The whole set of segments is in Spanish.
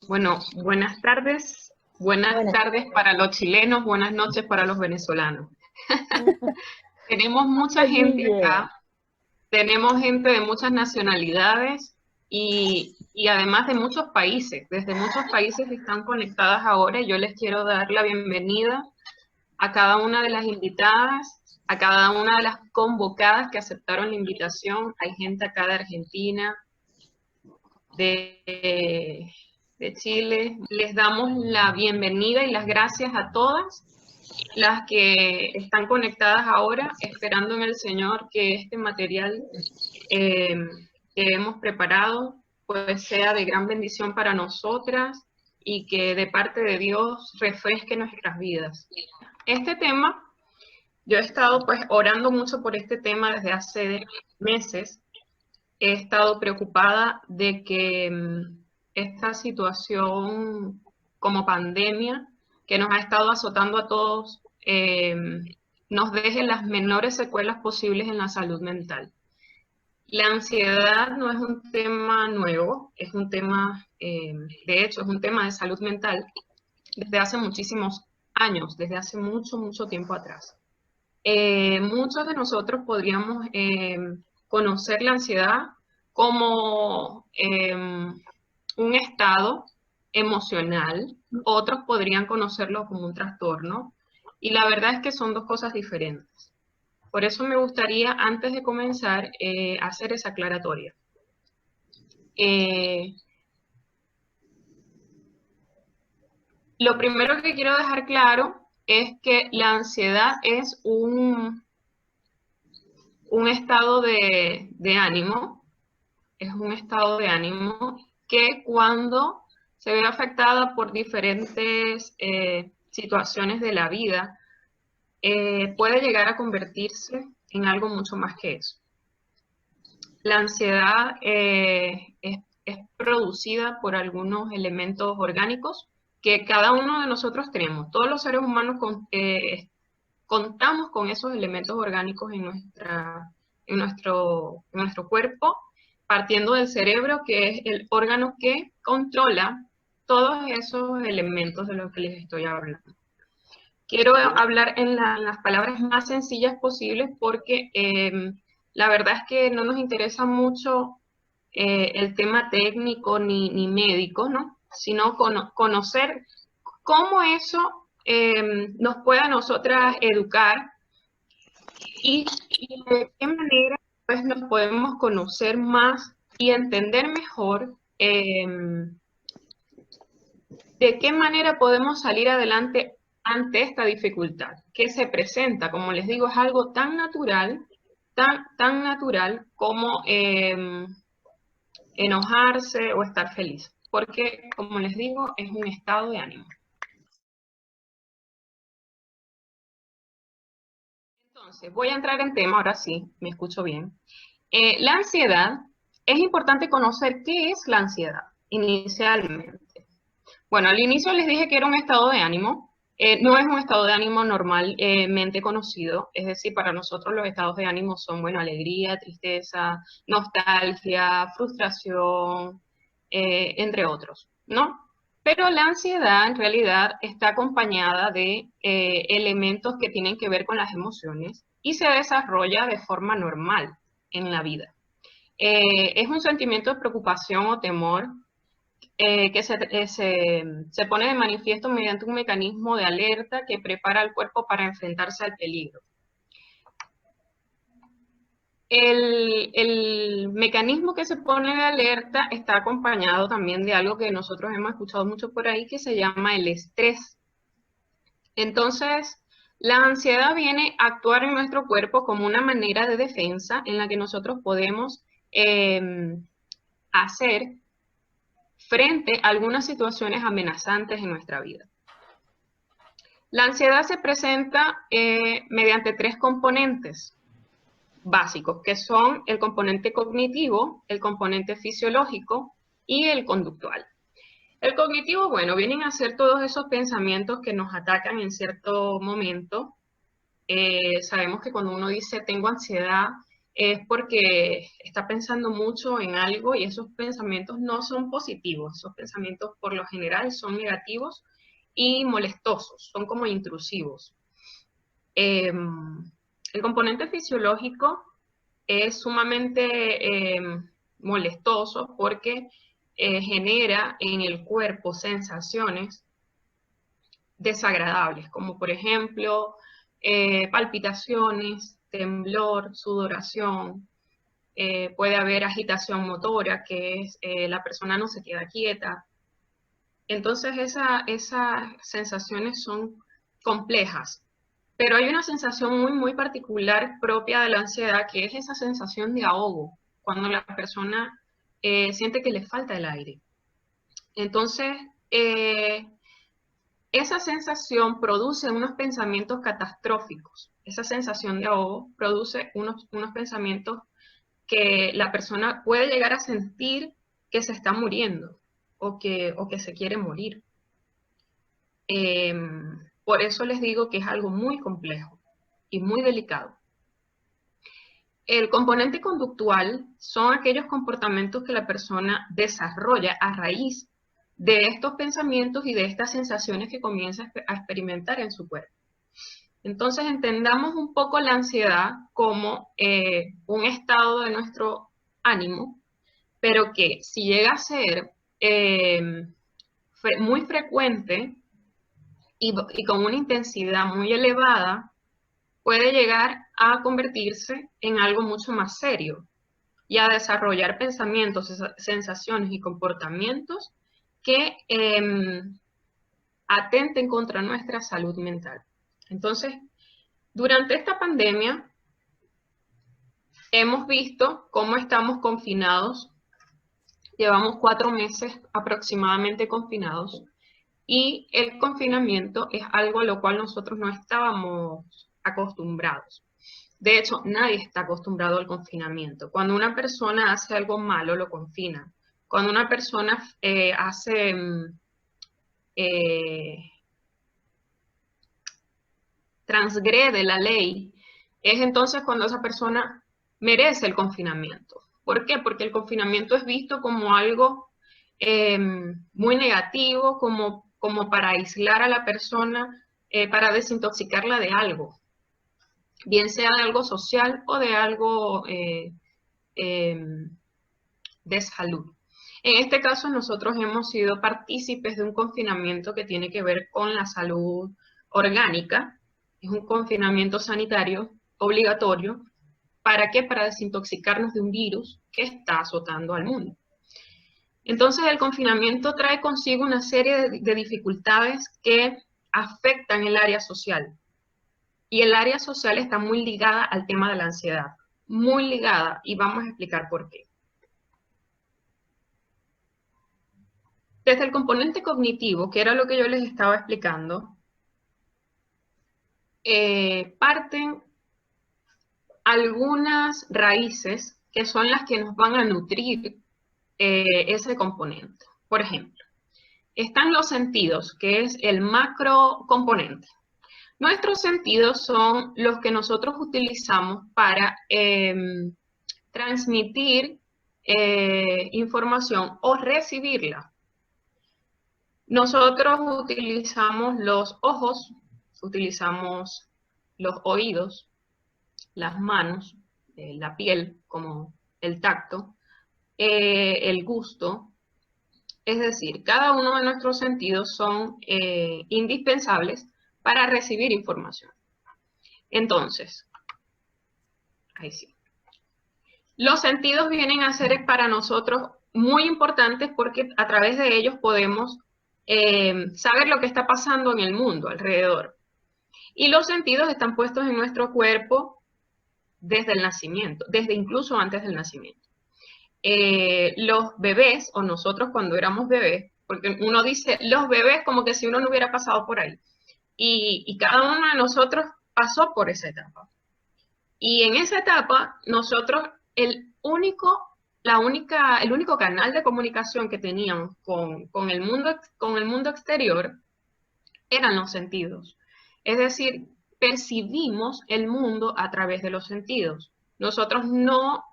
Bueno, buenas Buenas tardes tardes. para los chilenos, buenas noches para los venezolanos. Tenemos mucha gente Oye, acá, tenemos gente de muchas nacionalidades y además de muchos países. Desde muchos países están conectadas ahora y yo les quiero dar la bienvenida a cada una de las invitadas, a cada una de las convocadas que aceptaron la invitación. Hay gente acá de Argentina, de Chile. Les damos la bienvenida y las gracias a todas las que están conectadas ahora, esperando en el Señor que este material eh, que hemos preparado pues sea de gran bendición para nosotras y que de parte de Dios refresque nuestras vidas. Este tema, yo he estado pues orando mucho por este tema desde hace meses. He estado preocupada de que esta situación como pandemia que nos ha estado azotando a todos nos deje las menores secuelas posibles en la salud mental. La ansiedad no es un tema nuevo, es un tema, de hecho, es un tema de salud mental desde hace muchísimos años, desde hace mucho, mucho tiempo atrás. Muchos de nosotros podríamos conocer la ansiedad como un estado emocional, otros podrían conocerlo como un trastorno, y la verdad es que son dos cosas diferentes. Por eso me gustaría, antes de comenzar, hacer esa aclaratoria. Eh, lo primero que quiero dejar claro es que la ansiedad es un estado de ánimo, es un estado de ánimo que cuando se ve afectada por diferentes situaciones de la vida, puede llegar a convertirse en algo mucho más que eso. La ansiedad es producida por algunos elementos orgánicos que cada uno de nosotros tenemos. Todos los seres humanos contamos con esos elementos orgánicos en nuestro cuerpo, partiendo del cerebro, que es el órgano que controla todos esos elementos de los que les estoy hablando. Quiero hablar en las palabras más sencillas posibles porque la verdad es que no nos interesa mucho el tema técnico ni médico, ¿no? Sino conocer cómo eso nos puede a nosotras educar y de qué manera pues, nos podemos conocer más y entender mejor de qué manera podemos salir adelante ante esta dificultad que se presenta. Como les digo, es algo tan natural, tan natural como enojarse o estar feliz, porque como les digo, es un estado de ánimo. Entonces, voy a entrar en tema, ahora sí, me escucho bien. La ansiedad, es importante conocer qué es la ansiedad inicialmente. Bueno, al inicio les dije que era un estado de ánimo. No es un estado de ánimo normalmente conocido, es decir, para nosotros los estados de ánimo son, bueno, alegría, tristeza, nostalgia, frustración, entre otros, ¿no? Pero la ansiedad en realidad está acompañada de elementos que tienen que ver con las emociones y se desarrolla de forma normal en la vida. Es un sentimiento de preocupación o temor que se pone de manifiesto mediante un mecanismo de alerta que prepara al cuerpo para enfrentarse al peligro. El mecanismo que se pone de alerta está acompañado también de algo que nosotros hemos escuchado mucho por ahí, que se llama el estrés. Entonces, la ansiedad viene a actuar en nuestro cuerpo como una manera de defensa en la que nosotros podemos hacer frente a algunas situaciones amenazantes en nuestra vida. La ansiedad se presenta mediante tres componentes básicos, que son el componente cognitivo, el componente fisiológico y el conductual. El cognitivo, bueno, vienen a ser todos esos pensamientos que nos atacan en cierto momento. Sabemos que cuando uno dice tengo ansiedad, es porque está pensando mucho en algo y esos pensamientos no son positivos, esos pensamientos por lo general son negativos y molestosos, son como intrusivos. El componente fisiológico es sumamente molestoso porque genera en el cuerpo sensaciones desagradables, como por ejemplo palpitaciones, temblor, sudoración, puede haber agitación motora, que es la persona no se queda quieta. Entonces esas sensaciones son complejas, pero hay una sensación muy particular propia de la ansiedad, que es esa sensación de ahogo, cuando la persona siente que le falta el aire. Entonces, esa sensación produce unos pensamientos catastróficos. Esa sensación de ahogo produce unos pensamientos que la persona puede llegar a sentir que se está muriendo o que se quiere morir. Por eso les digo que es algo muy complejo y muy delicado. El componente conductual son aquellos comportamientos que la persona desarrolla a raíz de estos pensamientos y de estas sensaciones que comienza a experimentar en su cuerpo. Entonces entendamos un poco la ansiedad como un estado de nuestro ánimo, pero que si llega a ser muy frecuente y con una intensidad muy elevada, puede llegar a convertirse en algo mucho más serio y a desarrollar pensamientos, sensaciones y comportamientos que atenten contra nuestra salud mental. Entonces, durante esta pandemia, hemos visto cómo estamos confinados. Llevamos 4 meses aproximadamente confinados y el confinamiento es algo a lo cual nosotros no estábamos acostumbrados. De hecho, nadie está acostumbrado al confinamiento. Cuando una persona hace algo malo, lo confinan. Cuando una persona transgrede la ley, es entonces cuando esa persona merece el confinamiento. ¿Por qué? Porque el confinamiento es visto como algo muy negativo, como para aislar a la persona, para desintoxicarla de algo, bien sea de algo social o de algo de salud. En este caso, nosotros hemos sido partícipes de un confinamiento que tiene que ver con la salud orgánica. Es un confinamiento sanitario obligatorio. ¿Para qué? Para desintoxicarnos de un virus que está azotando al mundo. Entonces, el confinamiento trae consigo una serie de dificultades que afectan el área social. Y el área social está muy ligada al tema de la ansiedad. Muy ligada, y vamos a explicar por qué. Desde el componente cognitivo, que era lo que yo les estaba explicando, parten algunas raíces que son las que nos van a nutrir ese componente. Por ejemplo, están los sentidos, que es el macro componente. Nuestros sentidos son los que nosotros utilizamos para transmitir información o recibirla. Nosotros utilizamos los ojos, utilizamos los oídos, las manos, la piel, como el tacto, el gusto. Es decir, cada uno de nuestros sentidos son indispensables para recibir información. Entonces, ahí sí. Los sentidos vienen a ser para nosotros muy importantes porque a través de ellos podemos saber lo que está pasando en el mundo alrededor. Y los sentidos están puestos en nuestro cuerpo desde el nacimiento, desde incluso antes del nacimiento. Los bebés, o nosotros cuando éramos bebés, porque uno dice los bebés como que si uno no hubiera pasado por ahí. Y cada uno de nosotros pasó por esa etapa. Y en esa etapa, nosotros, el único canal de comunicación que teníamos con el mundo exterior eran los sentidos. Es decir, percibimos el mundo a través de los sentidos. Nosotros no,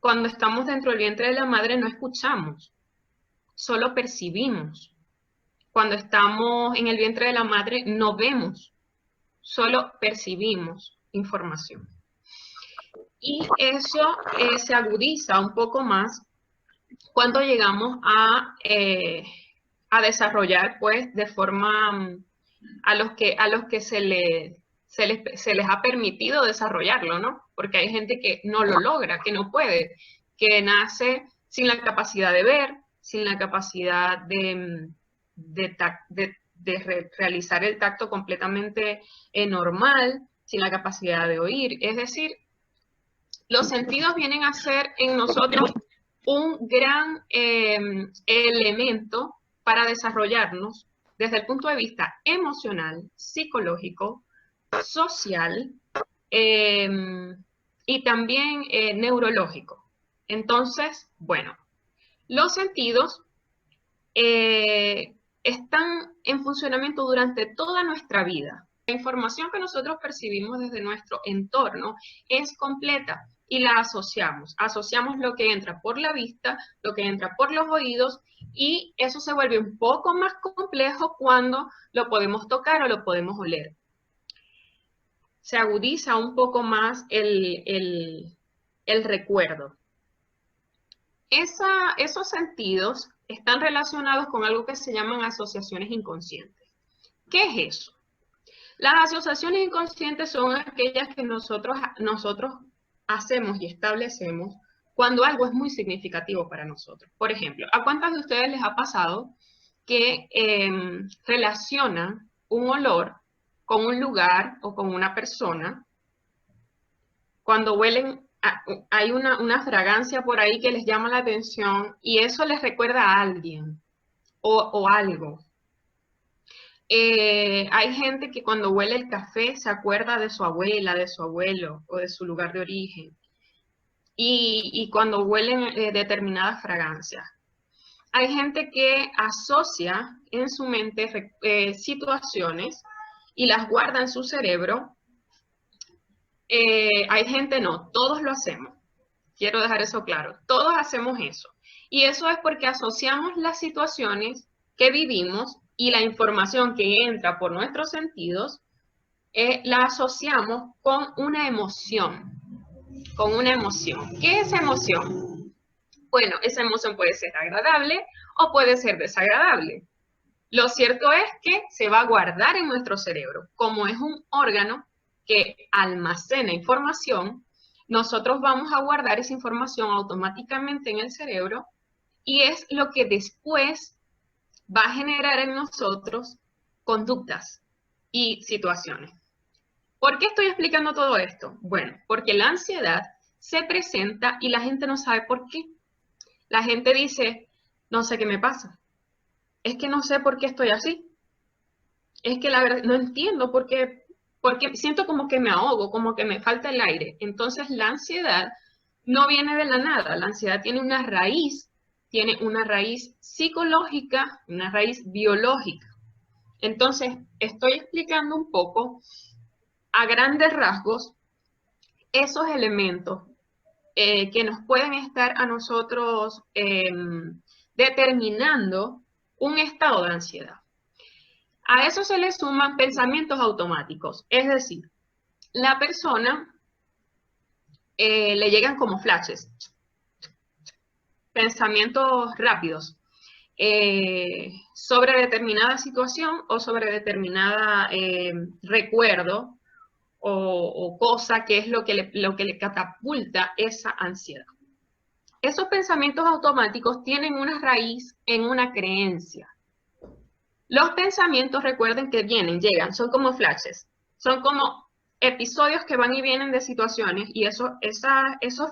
cuando estamos dentro del vientre de la madre, no escuchamos, solo percibimos. Cuando estamos en el vientre de la madre, no vemos, solo percibimos información. Y eso se agudiza un poco más cuando llegamos a desarrollar, pues, de forma a los que se les ha permitido desarrollarlo, ¿no? Porque hay gente que no lo logra, que no puede, que nace sin la capacidad de ver, sin la capacidad de realizar el tacto completamente normal, sin la capacidad de oír. Es decir, los sentidos vienen a ser en nosotros un gran elemento para desarrollarnos desde el punto de vista emocional, psicológico, social y también neurológico. Entonces, bueno, los sentidos están en funcionamiento durante toda nuestra vida. La información que nosotros percibimos desde nuestro entorno es completa y la asociamos. Asociamos lo que entra por la vista, lo que entra por los oídos, y eso se vuelve un poco más complejo cuando lo podemos tocar o lo podemos oler. Se agudiza un poco más el recuerdo. Esos sentidos están relacionados con algo que se llaman asociaciones inconscientes. ¿Qué es eso? Las asociaciones inconscientes son aquellas que nosotros hacemos y establecemos cuando algo es muy significativo para nosotros. Por ejemplo, ¿a cuántas de ustedes les ha pasado que relacionan un olor con un lugar o con una persona? Cuando huelen, hay una fragancia por ahí que les llama la atención y eso les recuerda a alguien o algo. Hay gente que cuando huele el café se acuerda de su abuela, de su abuelo o de su lugar de origen. Y cuando huelen determinadas fragancias. Hay gente que asocia en su mente situaciones y las guarda en su cerebro. Hay gente no, todos lo hacemos. Quiero dejar eso claro. Todos hacemos eso. Y eso es porque asociamos las situaciones que vivimos y la información que entra por nuestros sentidos, la asociamos con una emoción. Con una emoción. ¿Qué es emoción? Bueno, esa emoción puede ser agradable o puede ser desagradable. Lo cierto es que se va a guardar en nuestro cerebro. Como es un órgano que almacena información, nosotros vamos a guardar esa información automáticamente en el cerebro y es lo que después va a generar en nosotros conductas y situaciones. ¿Por qué estoy explicando todo esto? Bueno, porque la ansiedad se presenta y la gente no sabe por qué. La gente dice, no sé qué me pasa. Es que no sé por qué estoy así. Es que la verdad no entiendo porque siento como que me ahogo, como que me falta el aire. Entonces la ansiedad no viene de la nada. La ansiedad tiene una raíz psicológica, una raíz biológica. Entonces, estoy explicando un poco, a grandes rasgos, esos elementos que nos pueden estar a nosotros determinando un estado de ansiedad. A eso se le suman pensamientos automáticos, es decir, la persona le llegan como flashes, pensamientos rápidos sobre determinada situación o sobre determinada recuerdo o cosa que es lo que le catapulta esa ansiedad. Esos pensamientos automáticos tienen una raíz en una creencia. Los pensamientos, recuerden que llegan, son como flashes, son como episodios que van y vienen de situaciones y esos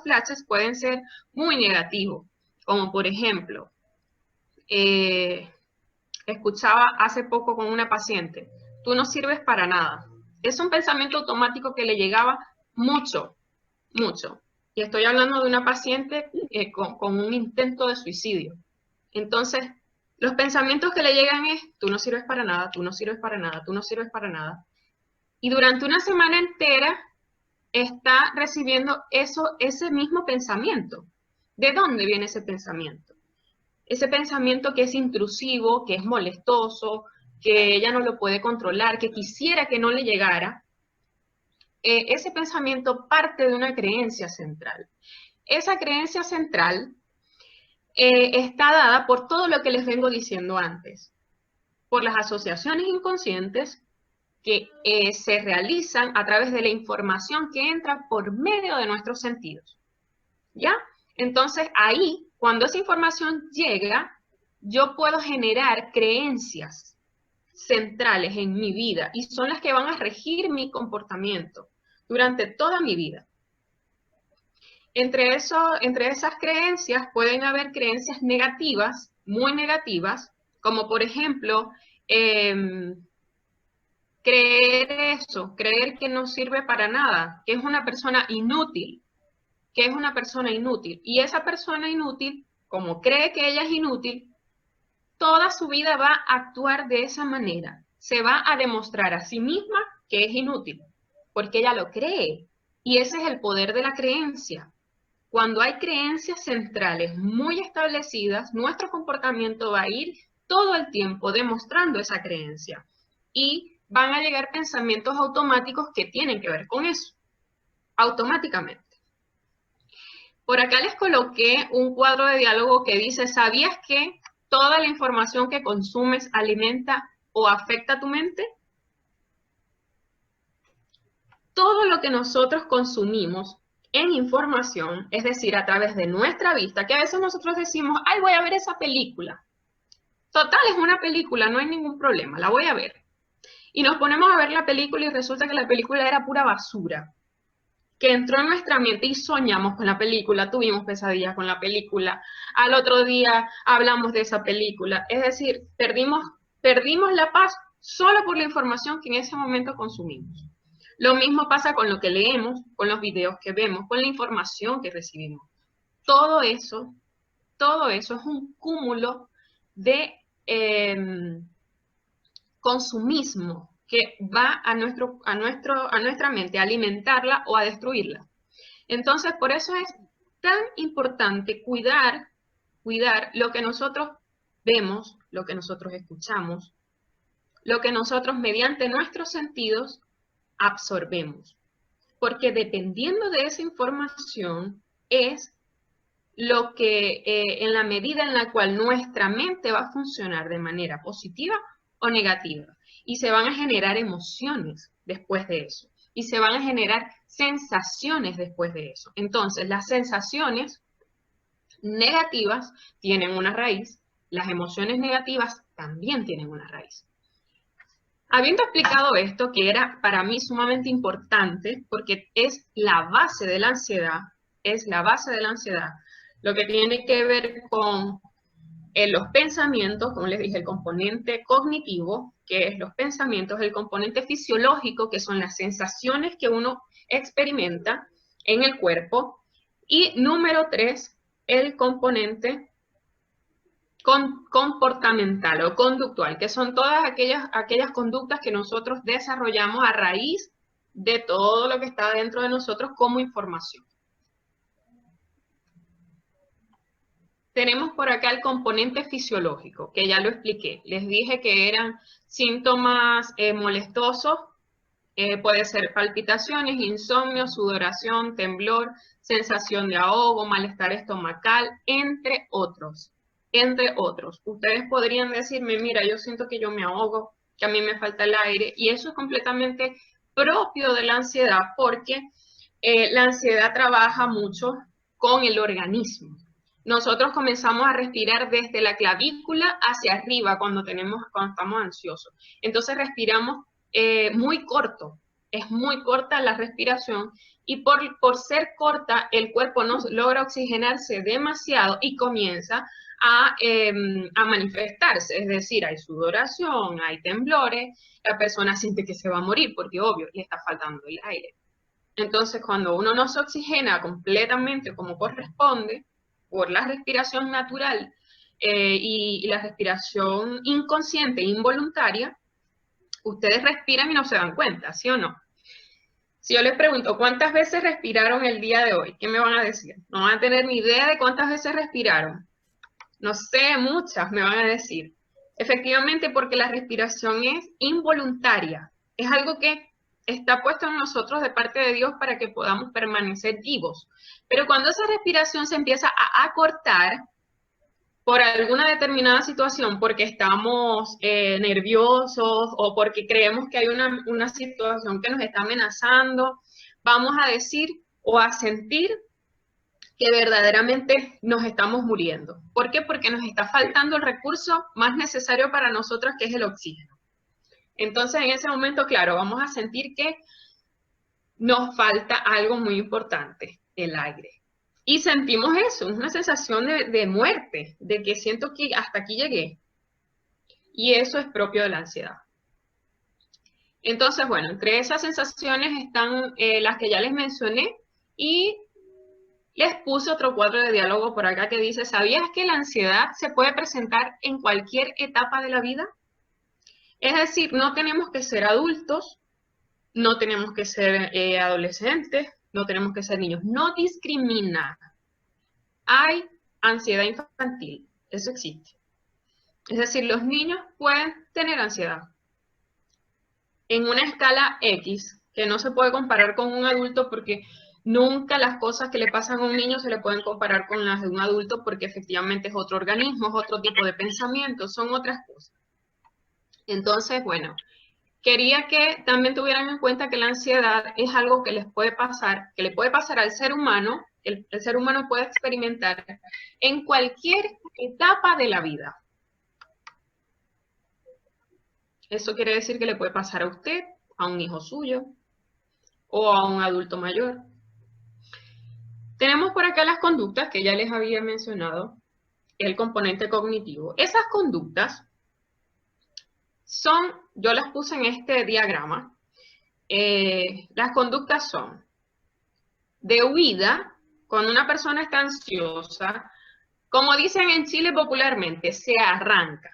flashes pueden ser muy negativos, como por ejemplo, escuchaba hace poco con una paciente, tú no sirves para nada. Es un pensamiento automático que le llegaba mucho, mucho. Y estoy hablando de una paciente con un intento de suicidio. Entonces, los pensamientos que le llegan es, tú no sirves para nada, tú no sirves para nada, tú no sirves para nada. Y durante una semana entera, está recibiendo ese mismo pensamiento. ¿De dónde viene ese pensamiento? Ese pensamiento que es intrusivo, que es molestoso, que ella no lo puede controlar, que quisiera que no le llegara. Ese pensamiento parte de una creencia central. Esa creencia central está dada por todo lo que les vengo diciendo antes, por las asociaciones inconscientes que se realizan a través de la información que entra por medio de nuestros sentidos. ¿Ya? Entonces ahí, cuando esa información llega, yo puedo generar creencias centrales en mi vida y son las que van a regir mi comportamiento durante toda mi vida. Entre esas creencias pueden haber creencias negativas, muy negativas, como por ejemplo, creer que no sirve para nada, que es una persona inútil, Y esa persona inútil, como cree que ella es inútil, toda su vida va a actuar de esa manera. Se va a demostrar a sí misma que es inútil, porque ella lo cree. Y ese es el poder de la creencia. Cuando hay creencias centrales muy establecidas, nuestro comportamiento va a ir todo el tiempo demostrando esa creencia. Y van a llegar pensamientos automáticos que tienen que ver con eso, automáticamente. Por acá les coloqué un cuadro de diálogo que dice, ¿sabías que toda la información que consumes alimenta o afecta a tu mente? Todo lo que nosotros consumimos en información, es decir, a través de nuestra vista, que a veces nosotros decimos, ay, voy a ver esa película. Total, es una película, no hay ningún problema, la voy a ver. Y nos ponemos a ver la película y resulta que la película era pura basura, que entró en nuestra mente y soñamos con la película, tuvimos pesadillas con la película, al otro día hablamos de esa película. Es decir, perdimos la paz solo por la información que en ese momento consumimos. Lo mismo pasa con lo que leemos, con los videos que vemos, con la información que recibimos. Todo eso es un cúmulo de consumismo que va a nuestra mente a alimentarla o a destruirla. Entonces, por eso es tan importante cuidar lo que nosotros vemos, lo que nosotros escuchamos, lo que nosotros mediante nuestros sentidos absorbemos. Porque dependiendo de esa información es lo que en la medida en la cual nuestra mente va a funcionar de manera positiva o negativa. Y se van a generar emociones después de eso. Y se van a generar sensaciones después de eso. Entonces, las sensaciones negativas tienen una raíz, las emociones negativas también tienen una raíz. Habiendo explicado esto, que era para mí sumamente importante, porque es la base de la ansiedad, lo que tiene que ver con los pensamientos, como les dije, el componente cognitivo, que es los pensamientos, el componente fisiológico, que son las sensaciones que uno experimenta en el cuerpo, y número 3, el componente comportamental o conductual, que son todas aquellas conductas que nosotros desarrollamos a raíz de todo lo que está dentro de nosotros como información. Tenemos por acá el componente fisiológico, que ya lo expliqué. Les dije que eran síntomas molestosos, puede ser palpitaciones, insomnio, sudoración, temblor, sensación de ahogo, malestar estomacal, entre otros. Ustedes podrían decirme, mira, yo siento que yo me ahogo, que a mí me falta el aire, y eso es completamente propio de la ansiedad, porque la ansiedad trabaja mucho con el organismo. Nosotros comenzamos a respirar desde la clavícula hacia arriba cuando estamos ansiosos. Entonces respiramos muy corto, es muy corta la respiración y por ser corta el cuerpo no logra oxigenarse demasiado y comienza a manifestarse, es decir, hay sudoración, hay temblores, la persona siente que se va a morir porque obvio le está faltando el aire. Entonces cuando uno no se oxigena completamente como corresponde, por la respiración natural y la respiración inconsciente, involuntaria, ustedes respiran y no se dan cuenta, ¿sí o no? Si yo les pregunto, ¿cuántas veces respiraron el día de hoy? ¿Qué me van a decir? No van a tener ni idea de cuántas veces respiraron. No sé, muchas me van a decir. Efectivamente, porque la respiración es involuntaria. Es algo que está puesto en nosotros de parte de Dios para que podamos permanecer vivos. Pero cuando esa respiración se empieza a acortar por alguna determinada situación, porque estamos nerviosos o porque creemos que hay una situación que nos está amenazando, vamos a decir o a sentir que verdaderamente nos estamos muriendo. ¿Por qué? Porque nos está faltando el recurso más necesario para nosotros, que es el oxígeno. Entonces, en ese momento, claro, vamos a sentir que nos falta algo muy importante, el aire. Y sentimos eso, una sensación de muerte, de que siento que hasta aquí llegué. Y eso es propio de la ansiedad. Entonces, bueno, entre esas sensaciones están las que ya les mencioné y les puse otro cuadro de diálogo por acá que dice, ¿sabías que la ansiedad se puede presentar en cualquier etapa de la vida? Es decir, no tenemos que ser adultos, no tenemos que ser adolescentes, no tenemos que ser niños. No discrimina. Hay ansiedad infantil, eso existe. Es decir, los niños pueden tener ansiedad en una escala X, que no se puede comparar con un adulto porque nunca las cosas que le pasan a un niño se le pueden comparar con las de un adulto porque efectivamente es otro organismo, es otro tipo de pensamiento, son otras cosas. Entonces, bueno, quería que también tuvieran en cuenta que la ansiedad es algo que les puede pasar, que le puede pasar al ser humano, el ser humano puede experimentar en cualquier etapa de la vida. Eso quiere decir que le puede pasar a usted, a un hijo suyo o a un adulto mayor. Tenemos por acá las conductas que ya les había mencionado, el componente cognitivo. Esas conductas son, yo las puse en este diagrama, las conductas son de huida, cuando una persona está ansiosa, como dicen en Chile popularmente, se arranca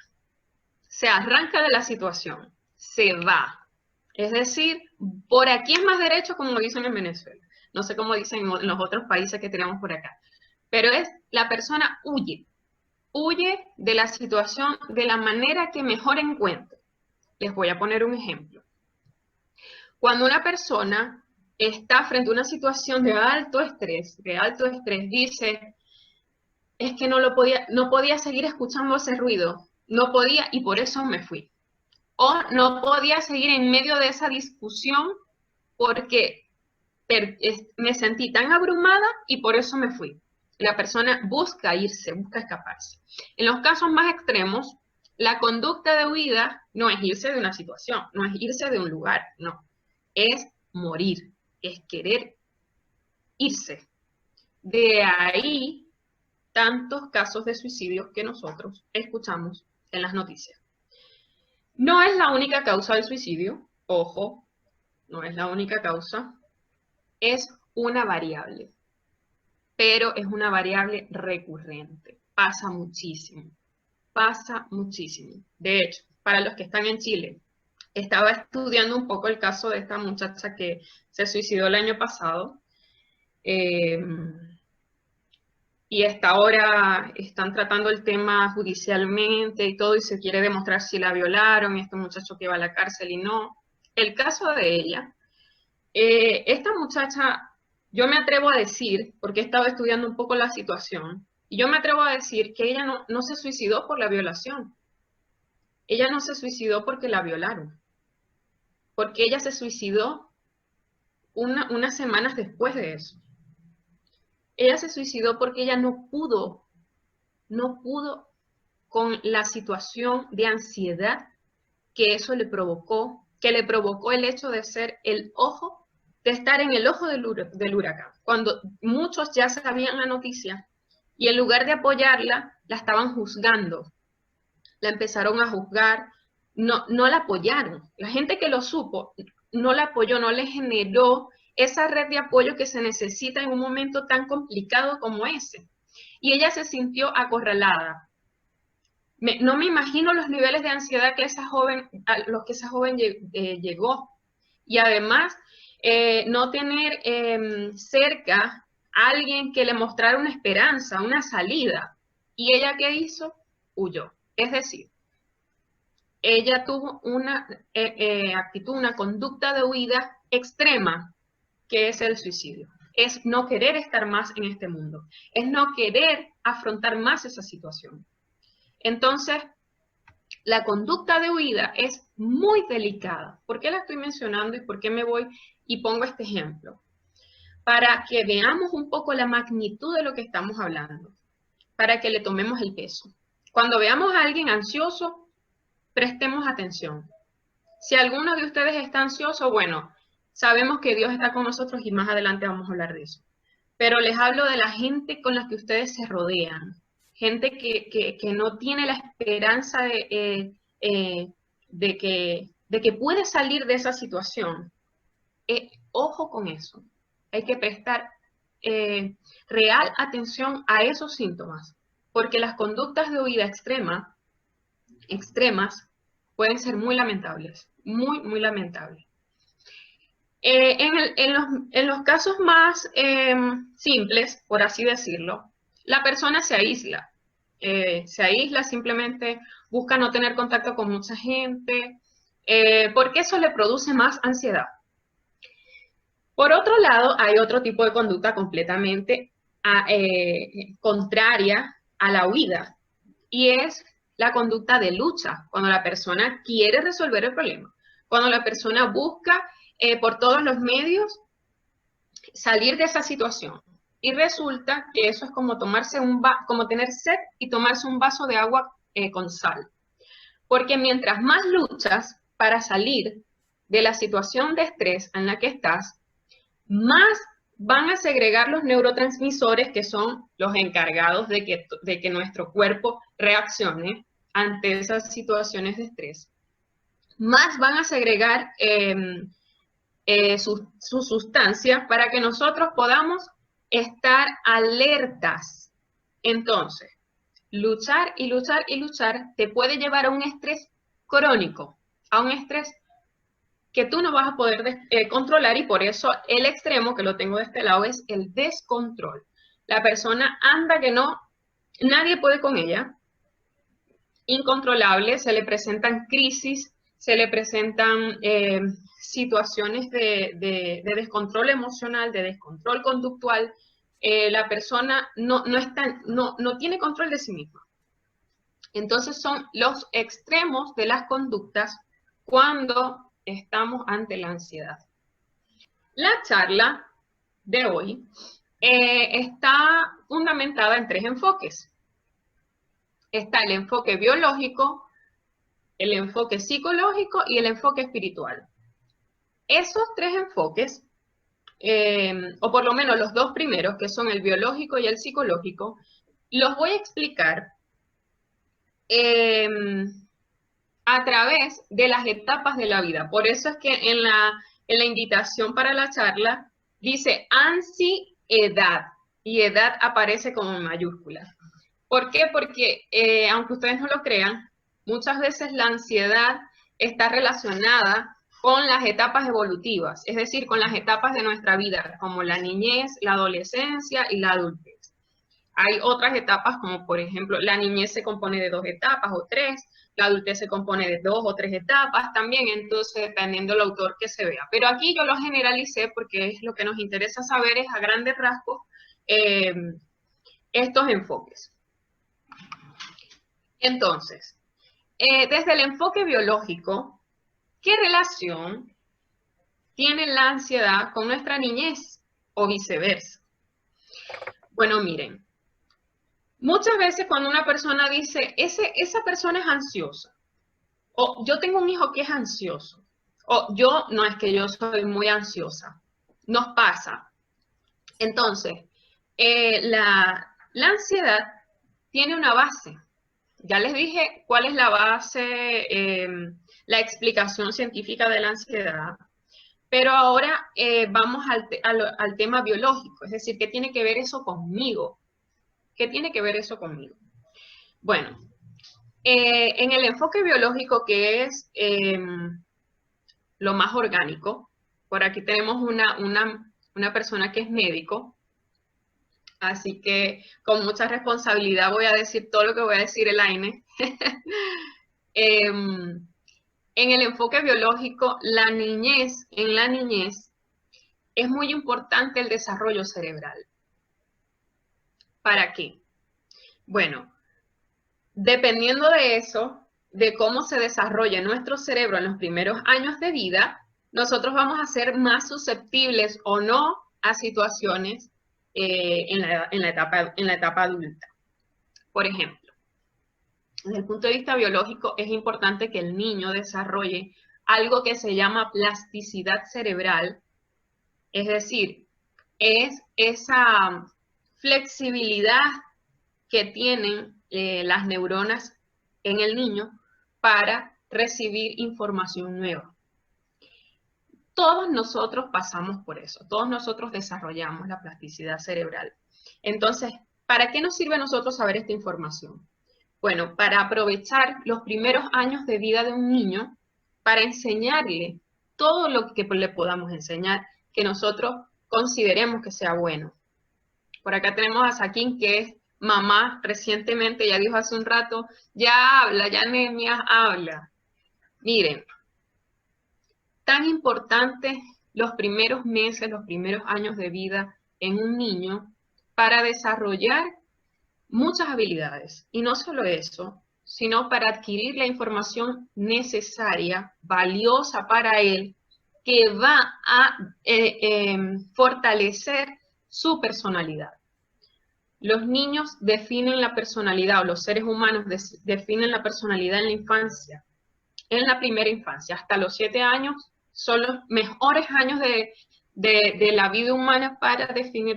de la situación, se va. Es decir, por aquí es más derecho, como dicen en Venezuela. No sé cómo dicen en los otros países que tenemos por acá. Pero es, la persona huye de la situación de la manera que mejor encuentre. Les voy a poner un ejemplo. Cuando una persona está frente a una situación de alto estrés, dice, es que no podía seguir escuchando ese ruido, no podía y por eso me fui. O no podía seguir en medio de esa discusión porque me sentí tan abrumada y por eso me fui. La persona busca irse, busca escaparse. En los casos más extremos, la conducta de huida no es irse de una situación, no es irse de un lugar, no. Es morir, es querer irse. De ahí tantos casos de suicidio que nosotros escuchamos en las noticias. No es la única causa del suicidio, ojo, no es la única causa, es una variable, pero es una variable recurrente, pasa muchísimo. De hecho, para los que están en Chile, estaba estudiando un poco el caso de esta muchacha que se suicidó el año pasado, y hasta ahora están tratando el tema judicialmente y todo, y se quiere demostrar si la violaron, este muchacho que va a la cárcel y no. El caso de ella, esta muchacha, yo me atrevo a decir, porque he estado estudiando un poco la situación, y yo me atrevo a decir que ella no se suicidó por la violación. Ella no se suicidó porque la violaron, porque ella se suicidó unas semanas después de eso. Ella se suicidó porque ella no pudo con la situación de ansiedad que eso le provocó, que le provocó el hecho de ser el ojo, de estar en el ojo del huracán. Cuando muchos ya sabían la noticia y en lugar de apoyarla, la estaban juzgando. La empezaron a juzgar, no la apoyaron. La gente que lo supo no la apoyó, no le generó esa red de apoyo que se necesita en un momento tan complicado como ese. Y ella se sintió acorralada. No me imagino los niveles de ansiedad a los que esa joven llegó. Y además, no tener cerca a alguien que le mostrara una esperanza, una salida. ¿Y ella qué hizo? Huyó. Es decir, ella tuvo una actitud, una conducta de huida extrema, que es el suicidio. Es no querer estar más en este mundo. Es no querer afrontar más esa situación. Entonces, la conducta de huida es muy delicada. ¿Por qué la estoy mencionando y por qué me voy y pongo este ejemplo? Para que veamos un poco la magnitud de lo que estamos hablando, para que le tomemos el peso. Cuando veamos a alguien ansioso, prestemos atención. Si alguno de ustedes está ansioso, bueno, sabemos que Dios está con nosotros y más adelante vamos a hablar de eso. Pero les hablo de la gente con la que ustedes se rodean, gente que no tiene la esperanza de que puede salir de esa situación. Ojo con eso. Hay que prestar real atención a esos síntomas, porque las conductas de huida extremas pueden ser muy lamentables, muy, muy lamentables. En los casos más simples, por así decirlo, la persona se aísla. Simplemente busca no tener contacto con mucha gente, porque eso le produce más ansiedad. Por otro lado, hay otro tipo de conducta completamente contraria a la huida, y es la conducta de lucha, cuando la persona quiere resolver el problema, cuando la persona busca por todos los medios salir de esa situación. Y resulta que eso es como como tener sed y tomarse un vaso de agua con sal. Porque mientras más luchas para salir de la situación de estrés en la que estás, más van a segregar los neurotransmisores que son los encargados de que nuestro cuerpo reaccione ante esas situaciones de estrés. Más van a segregar sus sustancias para que nosotros podamos estar alertas. Entonces, luchar y luchar y luchar te puede llevar a un estrés crónico, a un estrés que tú no vas a poder controlar, y por eso el extremo, que lo tengo de este lado, es el descontrol. La persona anda que no, nadie puede con ella, incontrolable, se le presentan crisis, se le presentan situaciones de descontrol emocional, de descontrol conductual. La persona no tiene control de sí misma. Entonces son los extremos de las conductas cuando estamos ante la ansiedad. La charla de hoy está fundamentada en 3 enfoques. Está el enfoque biológico, el enfoque psicológico y el enfoque espiritual. Esos 3 enfoques, o por lo menos los 2 primeros, que son el biológico y el psicológico, los voy a explicar a través de las etapas de la vida. Por eso es que en la invitación para la charla dice ansiedad, y edad aparece como en mayúsculas. ¿Por qué? Porque, aunque ustedes no lo crean, muchas veces la ansiedad está relacionada con las etapas evolutivas, es decir, con las etapas de nuestra vida, como la niñez, la adolescencia y la adultez. Hay otras etapas, como por ejemplo, la niñez se compone de 2 etapas o 3, la adultez se compone de 2 o 3 etapas también, entonces dependiendo del autor que se vea. Pero aquí yo lo generalicé porque es lo que nos interesa saber, es a grandes rasgos estos enfoques. Entonces, desde el enfoque biológico, ¿qué relación tiene la ansiedad con nuestra niñez o viceversa? Bueno, miren, muchas veces cuando una persona dice, esa persona es ansiosa, o yo tengo un hijo que es ansioso, o yo, no es que yo soy muy ansiosa, nos pasa. Entonces, la ansiedad tiene una base. Ya les dije cuál es la base, la explicación científica de la ansiedad, pero ahora vamos al tema biológico, es decir, ¿qué tiene que ver eso conmigo? ¿Qué tiene que ver eso conmigo? Bueno, en el enfoque biológico, que es lo más orgánico, Por aquí tenemos una persona que es médico, así que con mucha responsabilidad voy a decir todo lo que voy a decir, Elaine. En el enfoque biológico, en la niñez, es muy importante el desarrollo cerebral. ¿Para qué? Bueno, dependiendo de eso, de cómo se desarrolla nuestro cerebro en los primeros años de vida, nosotros vamos a ser más susceptibles o no a situaciones en la etapa adulta. Por ejemplo, desde el punto de vista biológico, es importante que el niño desarrolle algo que se llama plasticidad cerebral, es decir, es esa flexibilidad que tienen las neuronas en el niño para recibir información nueva. Todos nosotros pasamos por eso, todos nosotros desarrollamos la plasticidad cerebral. Entonces, ¿para qué nos sirve a nosotros saber esta información? Bueno, para aprovechar los primeros años de vida de un niño, para enseñarle todo lo que le podamos enseñar, que nosotros consideremos que sea bueno. Por acá tenemos a Saquín, que es mamá recientemente, ya dijo hace un rato, ya habla, ya Nehemías habla. Miren, tan importante los primeros meses, los primeros años de vida en un niño para desarrollar muchas habilidades. Y no solo eso, sino para adquirir la información necesaria, valiosa para él, que va a fortalecer su personalidad. Los niños definen la personalidad, o los seres humanos definen la personalidad en la infancia, en la primera infancia. Hasta los 7 años son los mejores años de la vida humana para definir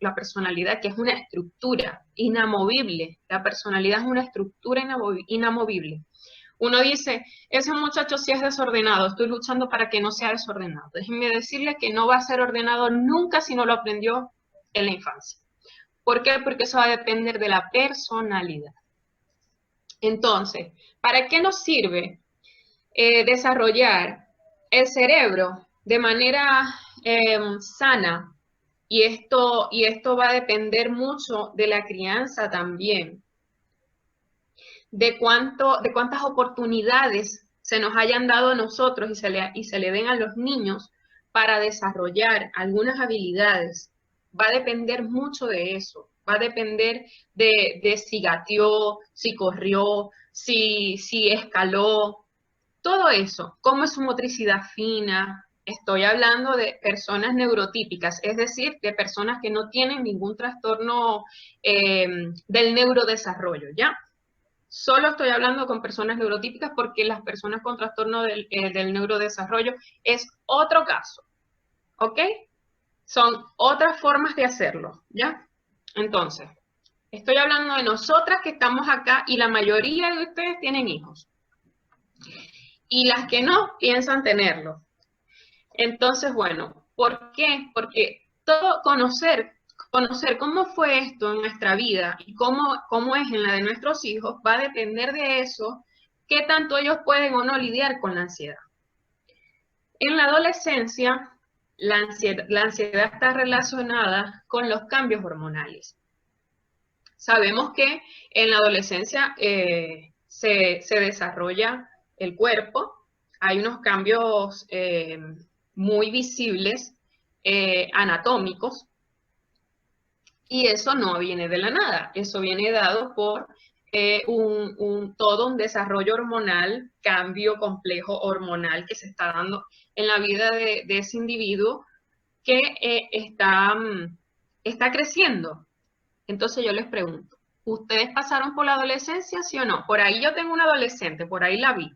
la personalidad, que es una estructura inamovible. La personalidad es una estructura inamovible. Uno dice, ese muchacho sí es desordenado, estoy luchando para que no sea desordenado. Déjenme decirle que no va a ser ordenado nunca si no lo aprendió en la infancia. ¿Por qué? Porque eso va a depender de la personalidad. Entonces, ¿para qué nos sirve desarrollar el cerebro de manera sana? Y esto va a depender mucho de la crianza también, de cuántas oportunidades se nos hayan dado a nosotros y se le den a los niños para desarrollar algunas habilidades. Va a depender mucho de eso, va a depender de si gateó, si corrió, si escaló, todo eso, cómo es su motricidad fina. Estoy hablando de personas neurotípicas, es decir, de personas que no tienen ningún trastorno del neurodesarrollo, ¿ya? Solo estoy hablando con personas neurotípicas porque las personas con trastorno del neurodesarrollo es otro caso, ¿ok? Son otras formas de hacerlo, ¿ya? Entonces, estoy hablando de nosotras que estamos acá y la mayoría de ustedes tienen hijos. Y las que no piensan tenerlo. Entonces, bueno, ¿por qué? Porque todo conocer cómo fue esto en nuestra vida y cómo es en la de nuestros hijos va a depender de eso, qué tanto ellos pueden o no lidiar con la ansiedad. En la adolescencia, la ansiedad está relacionada con los cambios hormonales. Sabemos que en la adolescencia se desarrolla el cuerpo, hay unos cambios muy visibles, anatómicos, y eso no viene de la nada, eso viene dado por todo un desarrollo hormonal, cambio complejo hormonal que se está dando en la vida de ese individuo que está creciendo. Entonces yo les pregunto, ¿ustedes pasaron por la adolescencia, sí o no? Por ahí yo tengo una adolescente, por ahí la vi.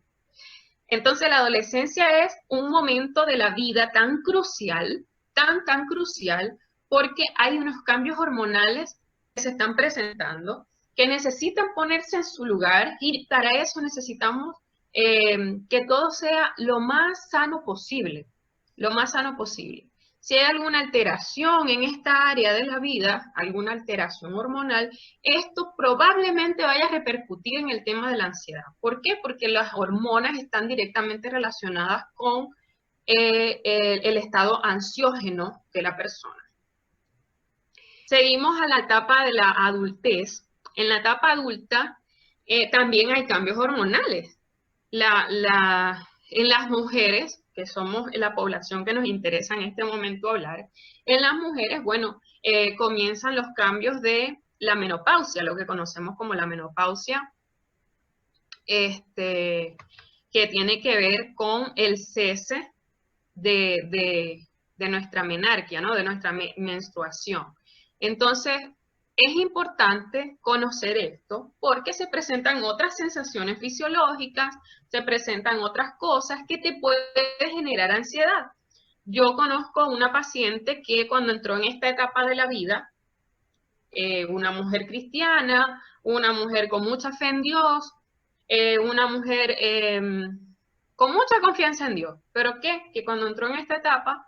Entonces la adolescencia es un momento de la vida tan crucial, tan crucial, porque hay unos cambios hormonales que se están presentando, que necesitan ponerse en su lugar y para eso necesitamos que todo sea lo más sano posible, lo más sano posible. Si hay alguna alteración en esta área de la vida, alguna alteración hormonal, esto probablemente vaya a repercutir en el tema de la ansiedad. ¿Por qué? Porque las hormonas están directamente relacionadas con el estado ansiógeno de la persona. Seguimos a la etapa de la adultez. En la etapa adulta también hay cambios hormonales. En las mujeres, que somos la población que nos interesa en este momento hablar, en las mujeres, bueno, comienzan los cambios de la menopausia, lo que conocemos como la menopausia, que tiene que ver con el cese de nuestra menarquia, ¿no? De nuestra menstruación. Entonces, es importante conocer esto porque se presentan otras sensaciones fisiológicas, se presentan otras cosas que te pueden generar ansiedad. Yo conozco una paciente que cuando entró en esta etapa de la vida, una mujer cristiana, una mujer con mucha fe en Dios, una mujer con mucha confianza en Dios, pero que cuando entró en esta etapa,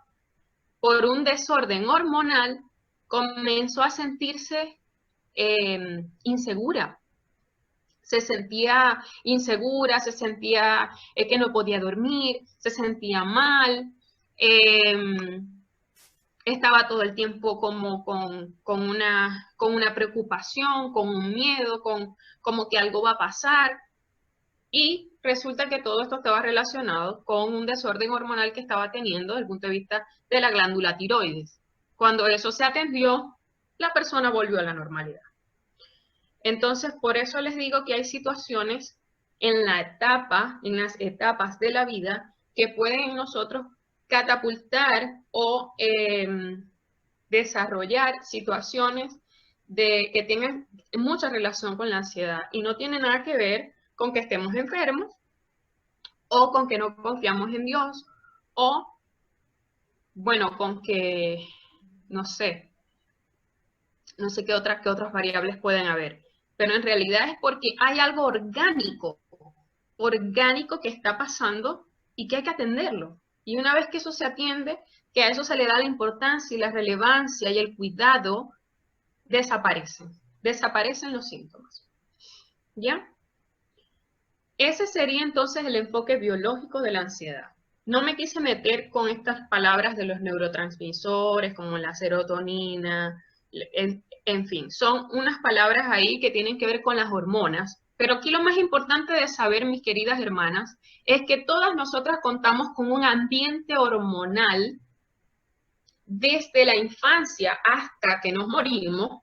por un desorden hormonal, comenzó a sentirse insegura. Se sentía insegura, se sentía que no podía dormir, se sentía mal, estaba todo el tiempo como con una preocupación, con un miedo, como que algo va a pasar. Y resulta que todo esto estaba relacionado con un desorden hormonal que estaba teniendo desde el punto de vista de la glándula tiroides. Cuando eso se atendió, la persona volvió a la normalidad. Entonces, por eso les digo que hay situaciones en las etapas de la vida que pueden en nosotros catapultar o desarrollar situaciones que tengan mucha relación con la ansiedad y no tiene nada que ver con que estemos enfermos o con que no confiamos en Dios o, bueno, con que, no sé qué otras variables pueden haber, pero en realidad es porque hay algo orgánico que está pasando y que hay que atenderlo. Y una vez que eso se atiende, que a eso se le da la importancia y la relevancia y el cuidado, desaparecen los síntomas. ¿Ya? Ese sería entonces el enfoque biológico de la ansiedad. No me quise meter con estas palabras de los neurotransmisores como la serotonina, en fin, son unas palabras ahí que tienen que ver con las hormonas. Pero aquí lo más importante de saber, mis queridas hermanas, es que todas nosotras contamos con un ambiente hormonal desde la infancia hasta que nos morimos,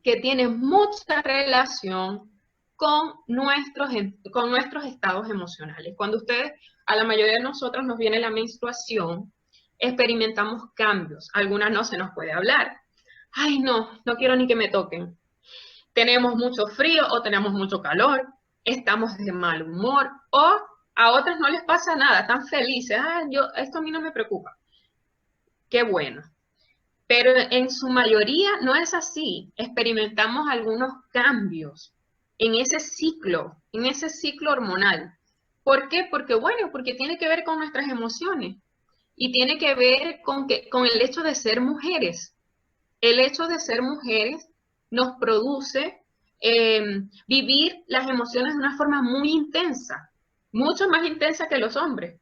que tiene mucha relación con nuestros estados emocionales. Cuando a la mayoría de nosotros nos viene la menstruación, experimentamos cambios. Algunas no se nos puede hablar. Ay, no quiero ni que me toquen. Tenemos mucho frío o tenemos mucho calor, estamos de mal humor o a otras no les pasa nada, están felices. Esto a mí no me preocupa. Qué bueno. Pero en su mayoría no es así. Experimentamos algunos cambios en ese ciclo hormonal. ¿Por qué? Porque tiene que ver con nuestras emociones y tiene que ver con el hecho de ser mujeres. El hecho de ser mujeres nos produce vivir las emociones de una forma muy intensa, mucho más intensa que los hombres.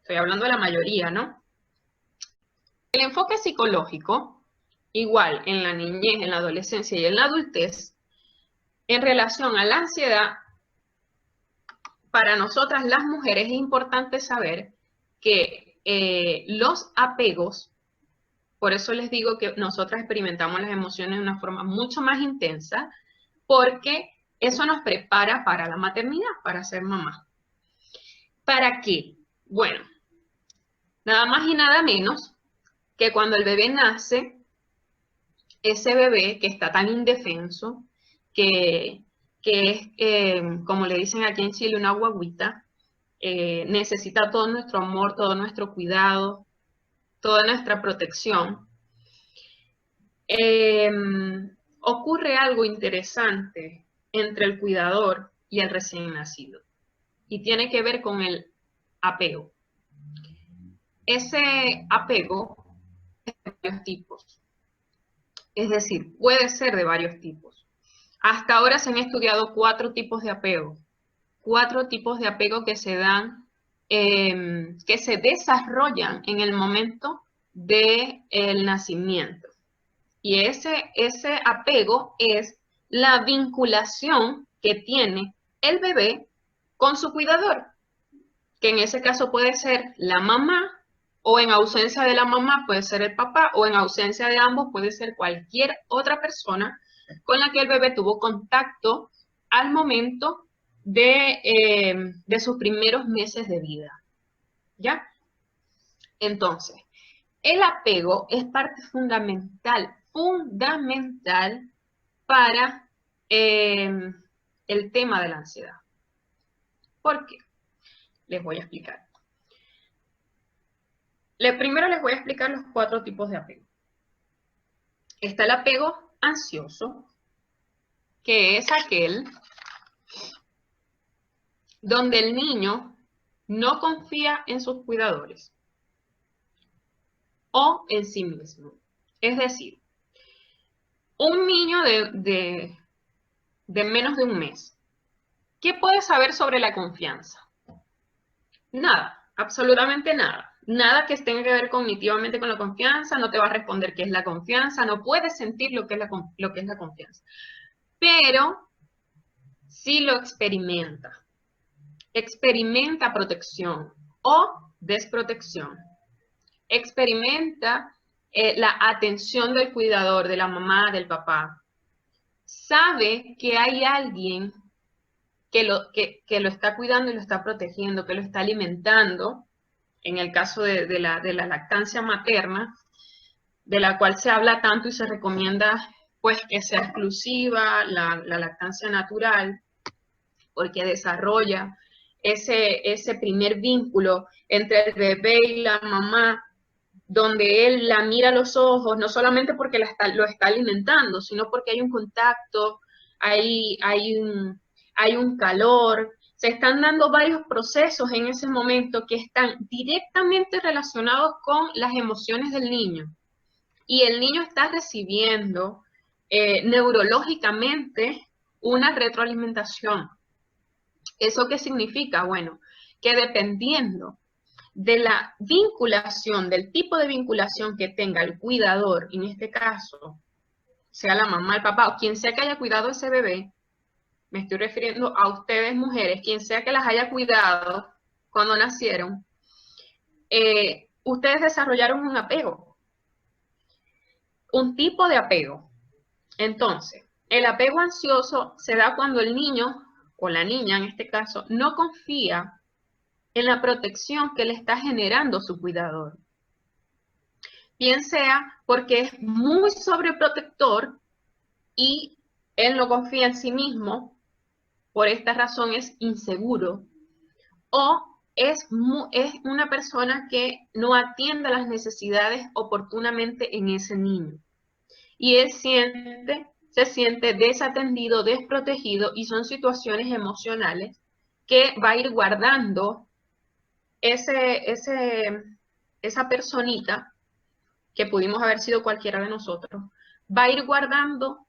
Estoy hablando de la mayoría, ¿no? El enfoque psicológico, igual en la niñez, en la adolescencia y en la adultez, en relación a la ansiedad, para nosotras las mujeres es importante saber que los apegos, por eso les digo que nosotras experimentamos las emociones de una forma mucho más intensa, porque eso nos prepara para la maternidad, para ser mamá. ¿Para qué? Bueno, nada más y nada menos que cuando el bebé nace, ese bebé que está tan indefenso, que es, como le dicen aquí en Chile, una guagüita, necesita todo nuestro amor, todo nuestro cuidado, toda nuestra protección. Ocurre algo interesante entre el cuidador y el recién nacido, y tiene que ver con el apego. Ese apego es de varios tipos, es decir, puede ser de varios tipos. Hasta ahora se han estudiado 4 tipos de apego. 4 tipos de apego que se dan que se desarrollan en el momento del nacimiento. Y ese apego es la vinculación que tiene el bebé con su cuidador, que en ese caso puede ser la mamá, o en ausencia de la mamá puede ser el papá, o en ausencia de ambos puede ser cualquier otra persona con la que el bebé tuvo contacto al momento de sus primeros meses de vida. ¿Ya? Entonces, el apego es parte fundamental para el tema de la ansiedad. ¿Por qué? Les voy a explicar. Primero les voy a explicar los 4 tipos de apego. Está el apego ansioso, que es aquel donde el niño no confía en sus cuidadores o en sí mismo. Es decir, un niño de menos de un mes, ¿qué puede saber sobre la confianza? Nada, absolutamente nada. Nada que tenga que ver cognitivamente con la confianza, no te va a responder qué es la confianza, no puedes sentir lo que es la confianza. Pero sí lo experimenta. Experimenta protección o desprotección. Experimenta la atención del cuidador, de la mamá, del papá. Sabe que hay alguien que lo está cuidando y lo está protegiendo, que lo está alimentando, en el caso de la lactancia materna, de la cual se habla tanto y se recomienda pues que sea exclusiva, la lactancia natural, porque desarrolla ese primer vínculo entre el bebé y la mamá, donde él la mira a los ojos, no solamente porque lo está alimentando, sino porque hay un contacto, hay un calor, se están dando varios procesos en ese momento que están directamente relacionados con las emociones del niño. Y el niño está recibiendo neurológicamente una retroalimentación. ¿Eso qué significa? Bueno, que dependiendo de la vinculación, del tipo de vinculación que tenga el cuidador, en este caso, sea la mamá, el papá o quien sea que haya cuidado a ese bebé, me estoy refiriendo a ustedes mujeres, quien sea que las haya cuidado cuando nacieron, ustedes desarrollaron un apego, un tipo de apego. Entonces, el apego ansioso se da cuando el niño, o la niña en este caso, no confía en la protección que le está generando su cuidador. Bien sea porque es muy sobreprotector y él no confía en sí mismo, por esta razón es inseguro, o es una persona que no atiende las necesidades oportunamente en ese niño. Y él se siente desatendido, desprotegido, y son situaciones emocionales que va a ir guardando esa personita, que pudimos haber sido cualquiera de nosotros, va a ir guardando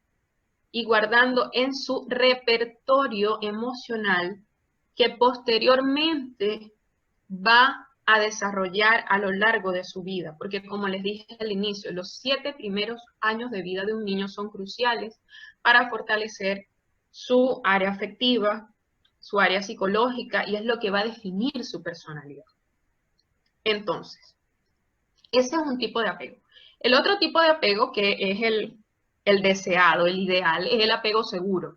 y guardando en su repertorio emocional, que posteriormente va a desarrollar a lo largo de su vida, porque como les dije al inicio, los 7 primeros años de vida de un niño son cruciales para fortalecer su área afectiva, su área psicológica, y es lo que va a definir su personalidad. Entonces, ese es un tipo de apego. El otro tipo de apego, que es el deseado, el ideal, es el apego seguro.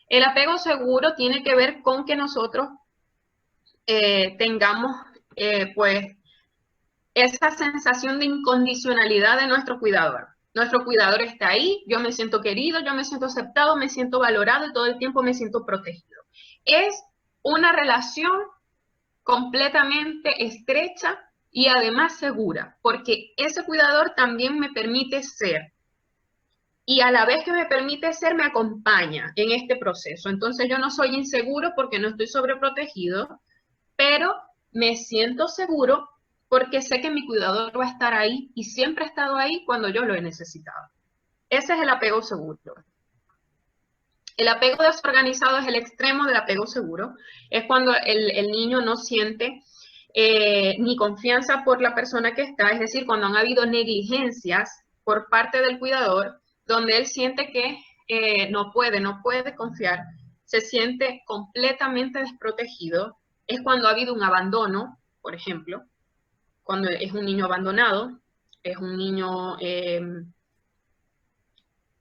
El apego seguro tiene que ver con que nosotros tengamos pues esa sensación de incondicionalidad de nuestro cuidador. Nuestro cuidador está ahí, yo me siento querido, yo me siento aceptado, me siento valorado y todo el tiempo me siento protegido. Es una relación completamente estrecha y además segura, porque ese cuidador también me permite ser, y a la vez que me permite ser, me acompaña en este proceso. Entonces yo no soy inseguro porque no estoy sobreprotegido, pero me siento seguro porque sé que mi cuidador va a estar ahí y siempre ha estado ahí cuando yo lo he necesitado. Ese es el apego seguro. El apego desorganizado es el extremo del apego seguro. Es cuando el niño no siente ni confianza por la persona que está, es decir, cuando han habido negligencias por parte del cuidador, donde él siente que no puede confiar, se siente completamente desprotegido, es cuando ha habido un abandono, por ejemplo, cuando es un niño abandonado, es un niño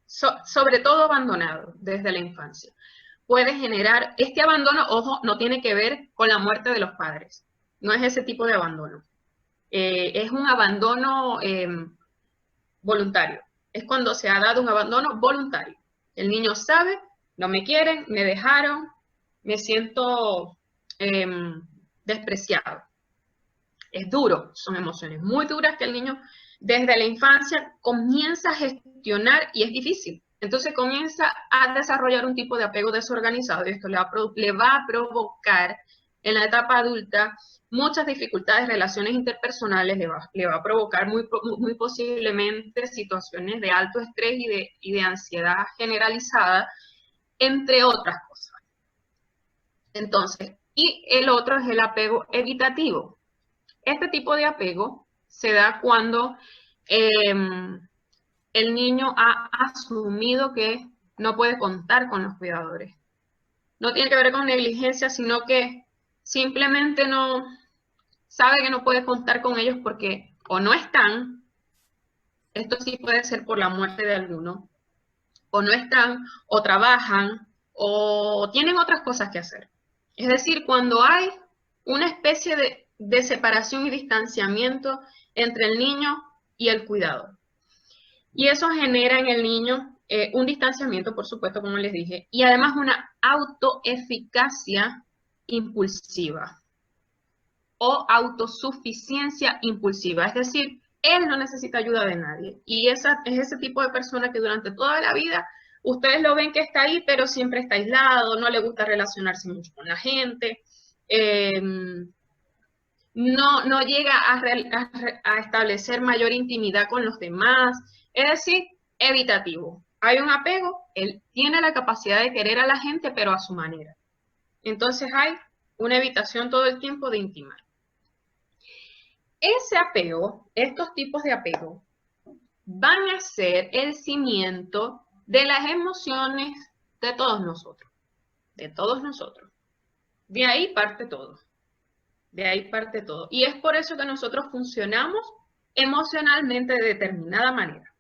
sobre todo abandonado desde la infancia. Puede generar, este abandono, ojo, no tiene que ver con la muerte de los padres, no es ese tipo de abandono. Es un abandono voluntario, es cuando se ha dado un abandono voluntario. El niño sabe, no me quieren, me dejaron, me siento despreciado. Es duro, son emociones muy duras que el niño desde la infancia comienza a gestionar y es difícil. Entonces comienza a desarrollar un tipo de apego desorganizado y esto le va a provocar en la etapa adulta muchas dificultades, relaciones interpersonales, le va a provocar muy posiblemente situaciones de alto estrés y de ansiedad generalizada, entre otras cosas. Entonces, y el otro es el apego evitativo. Este tipo de apego se da cuando el niño ha asumido que no puede contar con los cuidadores. No tiene que ver con negligencia, sino que simplemente no sabe que no puede contar con ellos porque o no están, esto sí puede ser por la muerte de alguno, o no están, o trabajan, o tienen otras cosas que hacer. Es decir, cuando hay una especie de separación y distanciamiento entre el niño y el cuidador. Y eso genera en el niño un distanciamiento, por supuesto, como les dije, y además una autoeficacia impulsiva o autosuficiencia impulsiva. Es decir, él no necesita ayuda de nadie. Y es ese tipo de persona que durante toda la vida ustedes lo ven que está ahí, pero siempre está aislado, no le gusta relacionarse mucho con la gente, no llega a establecer mayor intimidad con los demás, es decir, evitativo. Hay un apego, él tiene la capacidad de querer a la gente, pero a su manera. Entonces hay una evitación todo el tiempo de intimar. Ese apego, estos tipos de apego, van a ser el cimiento de las emociones de todos nosotros, de todos nosotros. De ahí parte todo. De ahí parte todo. Y es por eso que nosotros funcionamos emocionalmente de determinada manera.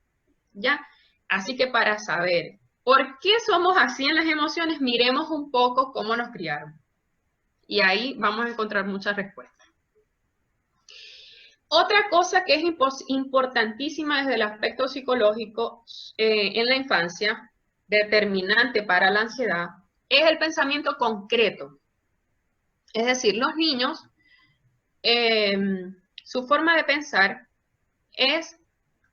¿Ya? Así que para saber por qué somos así en las emociones, miremos un poco cómo nos criaron. Y ahí vamos a encontrar muchas respuestas. Otra cosa que es importantísima desde el aspecto psicológico en la infancia, determinante para la ansiedad, es el pensamiento concreto. Es decir, los niños su forma de pensar es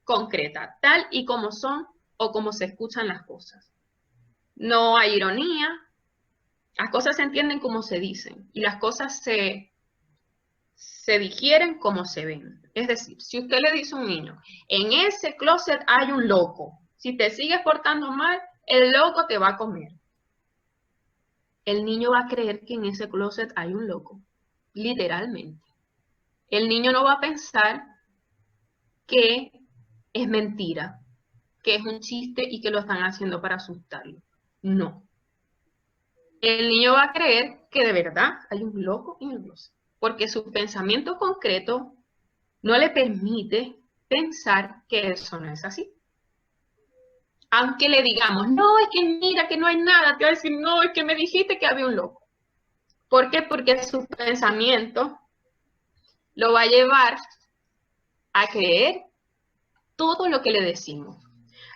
concreta, tal y como son o como se escuchan las cosas. No hay ironía, las cosas se entienden como se dicen y las cosas se digieren como se ven. Es decir, si usted le dice a un niño, en ese closet hay un loco, si te sigues portando mal, el loco te va a comer. El niño va a creer que en ese closet hay un loco, literalmente. El niño no va a pensar que es mentira, que es un chiste y que lo están haciendo para asustarlo. No. El niño va a creer que de verdad hay un loco en el closet, porque su pensamiento concreto no le permite pensar que eso no es así. Aunque le digamos, no, es que mira, que no hay nada, te va a decir, no, es que me dijiste que había un loco. ¿Por qué? Porque su pensamiento lo va a llevar a creer todo lo que le decimos.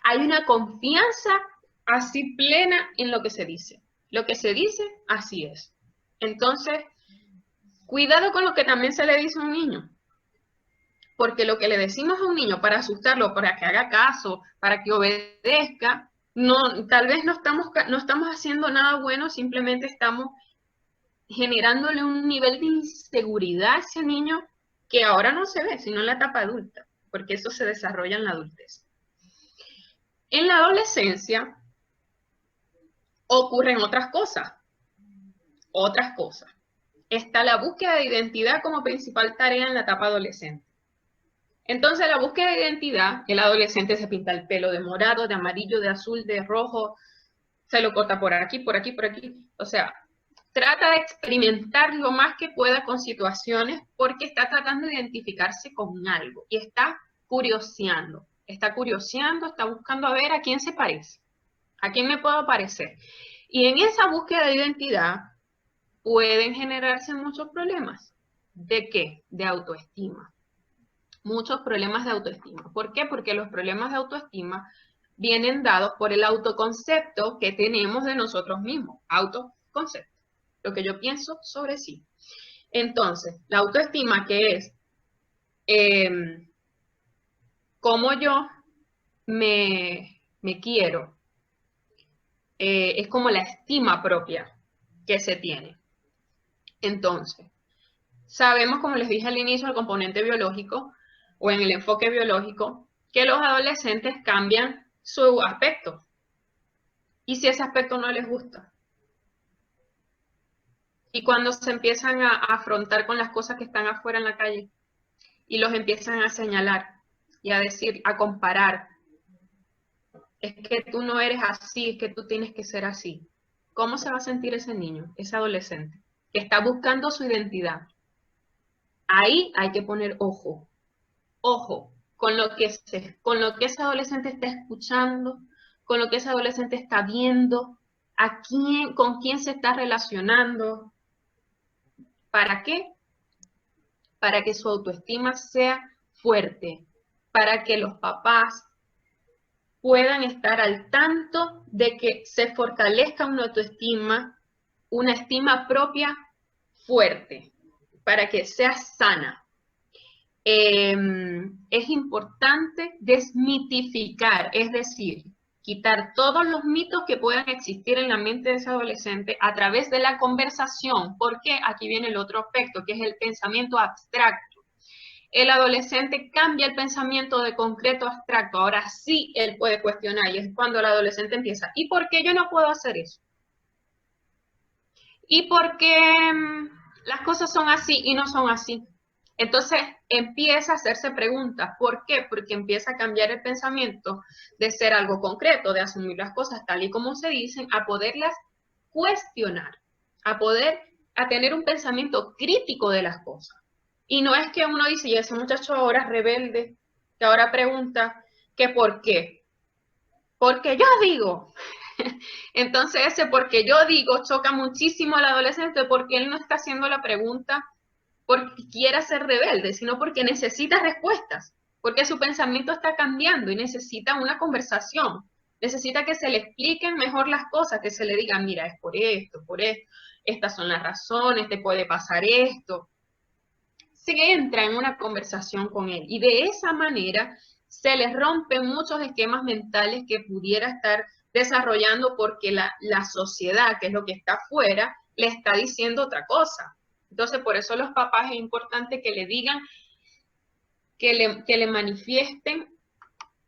Hay una confianza así plena en lo que se dice. Lo que se dice, así es. Entonces, cuidado con lo que también se le dice a un niño. Porque lo que le decimos a un niño para asustarlo, para que haga caso, para que obedezca, no, tal vez no estamos haciendo nada bueno, simplemente estamos generándole un nivel de inseguridad a ese niño que ahora no se ve, sino en la etapa adulta, porque eso se desarrolla en la adultez. En la adolescencia ocurren otras cosas. está la búsqueda de identidad como principal tarea en la etapa adolescente. Entonces, la búsqueda de identidad, el adolescente se pinta el pelo de morado, de amarillo, de azul, de rojo, se lo corta por aquí, por aquí, por aquí. O sea, trata de experimentar lo más que pueda con situaciones porque está tratando de identificarse con algo y está curioseando, está buscando a ver a quién se parece, a quién me puedo parecer. Y en esa búsqueda de identidad pueden generarse muchos problemas. ¿De qué? De autoestima. Muchos problemas de autoestima. ¿Por qué? Porque los problemas de autoestima vienen dados por el autoconcepto que tenemos de nosotros mismos. Autoconcepto, lo que yo pienso sobre sí. Entonces, la autoestima, que es cómo yo me quiero, es como la estima propia que se tiene. Entonces, sabemos, como les dije al inicio, el componente biológico o en el enfoque biológico, que los adolescentes cambian su aspecto. ¿Y si ese aspecto no les gusta? Y cuando se empiezan a afrontar con las cosas que están afuera en la calle y los empiezan a señalar y a decir, a comparar, es que tú no eres así, es que tú tienes que ser así. ¿Cómo se va a sentir ese niño, ese adolescente, que está buscando su identidad? Ahí hay que poner ojo con lo que ese adolescente está escuchando, con lo que ese adolescente está viendo, con quién se está relacionando. ¿Para qué? Para que su autoestima sea fuerte, para que los papás puedan estar al tanto de que se fortalezca una autoestima, una estima propia fuerte, para que sea sana. Es importante desmitificar, es decir, quitar todos los mitos que puedan existir en la mente de ese adolescente a través de la conversación, porque aquí viene el otro aspecto, que es el pensamiento abstracto. El adolescente cambia el pensamiento de concreto a abstracto, ahora sí él puede cuestionar, y es cuando el adolescente empieza, ¿y por qué yo no puedo hacer eso? ¿Y por qué las cosas son así y no son así? Entonces empieza a hacerse preguntas. ¿Por qué? Porque empieza a cambiar el pensamiento de ser algo concreto, de asumir las cosas tal y como se dicen, a poderlas cuestionar, a tener un pensamiento crítico de las cosas. Y no es que uno dice, y ese muchacho ahora es rebelde, que ahora pregunta que por qué. Porque yo digo. Entonces ese porque yo digo choca muchísimo al adolescente porque él no está haciendo la pregunta porque quiera ser rebelde, sino porque necesita respuestas, porque su pensamiento está cambiando y necesita una conversación, necesita que se le expliquen mejor las cosas, que se le diga, mira, es por esto, estas son las razones, te puede pasar esto. Se entra en una conversación con él y de esa manera se les rompen muchos esquemas mentales que pudiera estar desarrollando porque la sociedad, que es lo que está afuera, le está diciendo otra cosa. Entonces, por eso los papás es importante que le digan, que le manifiesten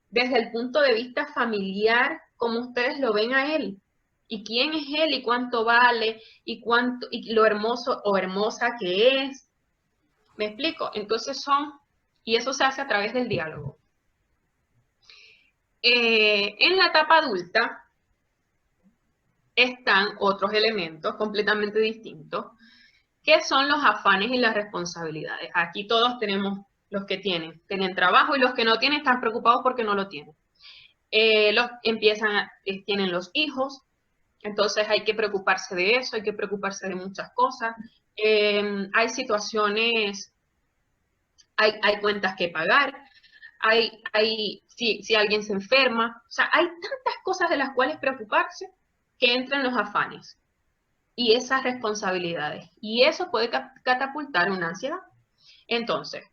desde el punto de vista familiar cómo ustedes lo ven a él y quién es él y cuánto vale y lo hermoso o hermosa que es. ¿Me explico? Entonces y eso se hace a través del diálogo. En la etapa adulta están otros elementos completamente distintos, que son los afanes y las responsabilidades. Aquí todos tenemos los que tienen trabajo y los que no tienen están preocupados porque no lo tienen. Tienen los hijos, entonces hay que preocuparse de eso, hay que preocuparse de muchas cosas. Hay situaciones, hay cuentas que pagar, si alguien se enferma, o sea, hay tantas cosas de las cuales preocuparse que entran los afanes y esas responsabilidades. Y eso puede catapultar una ansiedad. Entonces,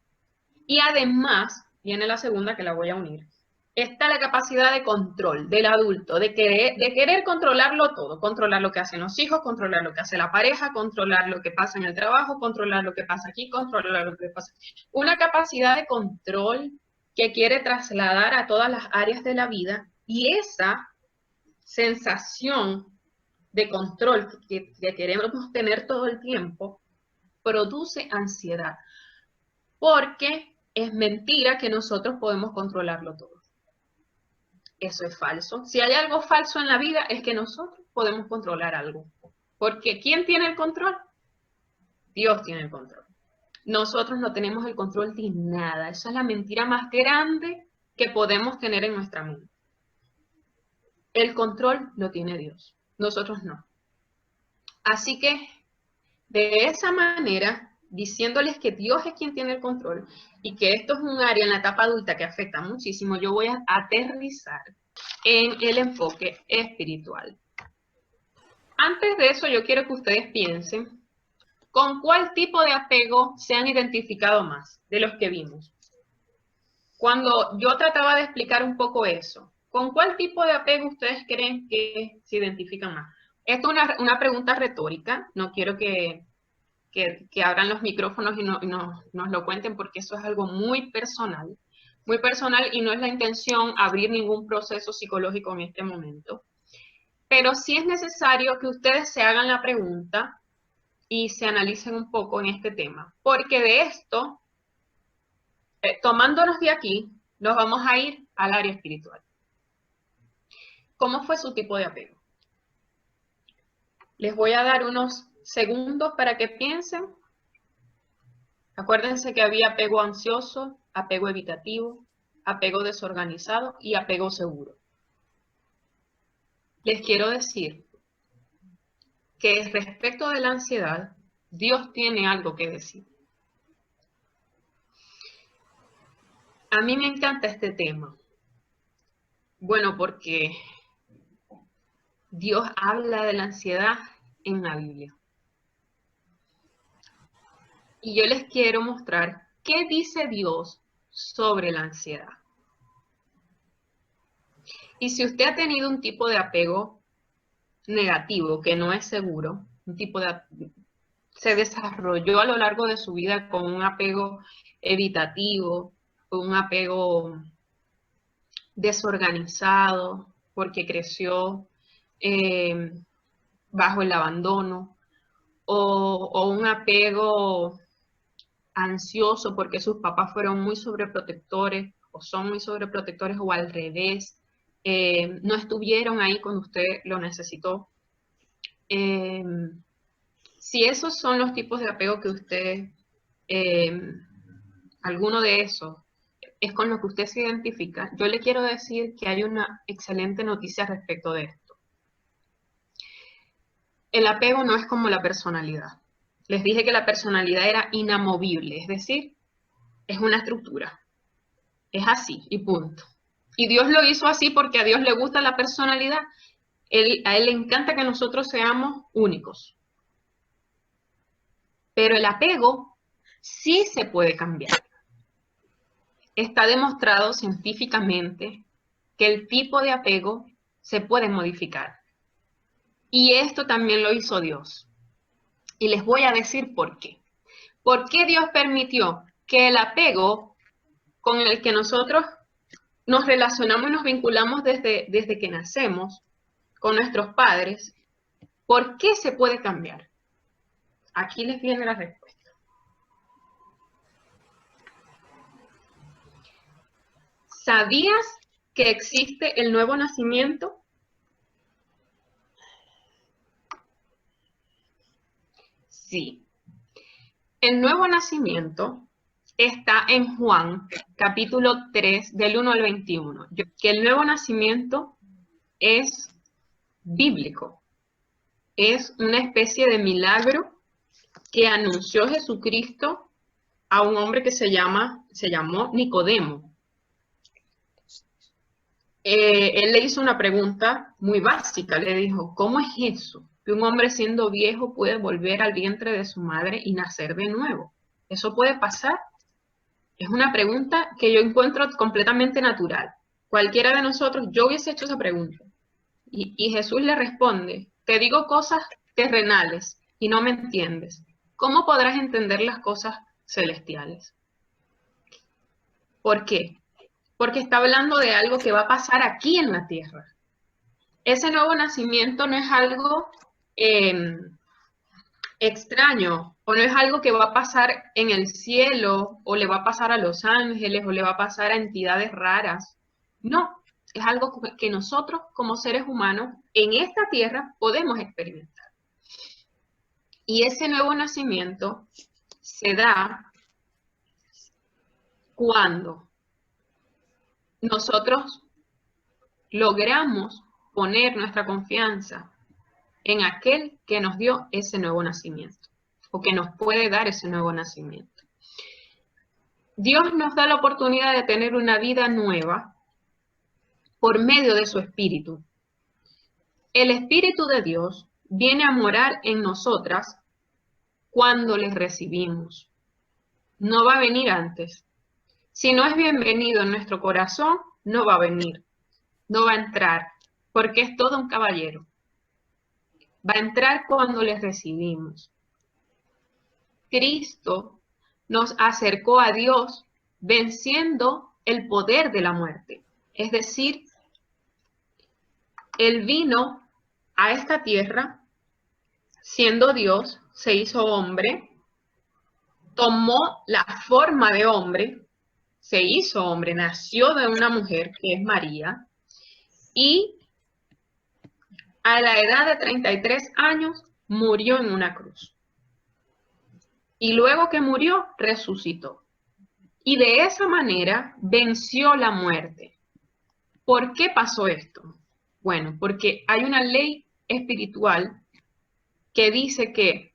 y además, viene la segunda que la voy a unir, está la capacidad de control del adulto, de querer controlarlo todo, controlar lo que hacen los hijos, controlar lo que hace la pareja, controlar lo que pasa en el trabajo, controlar lo que pasa aquí, controlar lo que pasa. Una capacidad de control que quiere trasladar a todas las áreas de la vida y esa sensación de control que queremos tener todo el tiempo produce ansiedad, porque es mentira que nosotros podemos controlarlo todo. Eso es falso. Si hay algo falso en la vida es que nosotros podemos controlar algo. Porque ¿quién tiene el control? Dios tiene el control. Nosotros no tenemos el control de nada. Esa es la mentira más grande que podemos tener en nuestra mente. El control lo tiene Dios, nosotros no. Así que, de esa manera, diciéndoles que Dios es quien tiene el control y que esto es un área en la etapa adulta que afecta muchísimo, yo voy a aterrizar en el enfoque espiritual. Antes de eso, yo quiero que ustedes piensen con cuál tipo de apego se han identificado más de los que vimos. Cuando yo trataba de explicar un poco eso, ¿con cuál tipo de apego ustedes creen que se identifican más? Esto es una pregunta retórica, no quiero que abran los micrófonos y nos lo cuenten porque eso es algo muy personal y no es la intención abrir ningún proceso psicológico en este momento. Pero sí es necesario que ustedes se hagan la pregunta y se analicen un poco en este tema, porque de esto, tomándonos de aquí, nos vamos a ir al área espiritual. ¿Cómo fue su tipo de apego? Les voy a dar unos segundos para que piensen. Acuérdense que había apego ansioso, apego evitativo, apego desorganizado y apego seguro. Les quiero decir que respecto de la ansiedad, Dios tiene algo que decir. A mí me encanta este tema. Bueno, porque Dios habla de la ansiedad en la Biblia. Y yo les quiero mostrar qué dice Dios sobre la ansiedad. Y si usted ha tenido un tipo de apego negativo que no es seguro, se desarrolló a lo largo de su vida con un apego evitativo, con un apego desorganizado, porque creció bajo el abandono, o un apego ansioso porque sus papás fueron muy sobreprotectores, o son muy sobreprotectores, o al revés, no estuvieron ahí cuando usted lo necesitó. Si esos son los tipos de apego que usted, alguno de esos, es con lo que usted se identifica, yo le quiero decir que hay una excelente noticia respecto de esto. El apego no es como la personalidad. Les dije que la personalidad era inamovible, es decir, es una estructura. Es así y punto. Y Dios lo hizo así porque a Dios le gusta la personalidad. A Él le encanta que nosotros seamos únicos. Pero el apego sí se puede cambiar. Está demostrado científicamente que el tipo de apego se puede modificar. Y esto también lo hizo Dios. Y les voy a decir por qué. ¿Por qué Dios permitió que el apego con el que nosotros nos relacionamos y nos vinculamos desde que nacemos con nuestros padres, por qué se puede cambiar? Aquí les viene la respuesta. ¿Sabías que existe el nuevo nacimiento? Sí. El nuevo nacimiento está en Juan, capítulo 3, del 1 al 21. Que el nuevo nacimiento es bíblico. Es una especie de milagro que anunció Jesucristo a un hombre que se llamó Nicodemo. Él le hizo una pregunta muy básica, le dijo, ¿cómo es eso? Que un hombre siendo viejo puede volver al vientre de su madre y nacer de nuevo. ¿Eso puede pasar? Es una pregunta que yo encuentro completamente natural. Cualquiera de nosotros, yo hubiese hecho esa pregunta. Y Jesús le responde, te digo cosas terrenales y no me entiendes. ¿Cómo podrás entender las cosas celestiales? ¿Por qué? Porque está hablando de algo que va a pasar aquí en la tierra. Ese nuevo nacimiento no es algo extraño, o no es algo que va a pasar en el cielo, o le va a pasar a los ángeles, o le va a pasar a entidades raras. No, es algo que nosotros como seres humanos en esta tierra podemos experimentar. Y ese nuevo nacimiento se da cuando nosotros logramos poner nuestra confianza en aquel que nos dio ese nuevo nacimiento, o que nos puede dar ese nuevo nacimiento. Dios nos da la oportunidad de tener una vida nueva por medio de su Espíritu. El Espíritu de Dios viene a morar en nosotras cuando les recibimos. No va a venir antes. Si no es bienvenido en nuestro corazón, no va a venir, no va a entrar, porque es todo un caballero. Va a entrar cuando les recibimos. Cristo nos acercó a Dios venciendo el poder de la muerte. Es decir, Él vino a esta tierra, siendo Dios, se hizo hombre, tomó la forma de hombre, se hizo hombre, nació de una mujer que es María, y a la edad de 33 años murió en una cruz. Y luego que murió, resucitó. Y de esa manera venció la muerte. ¿Por qué pasó esto? Bueno, porque hay una ley espiritual que dice que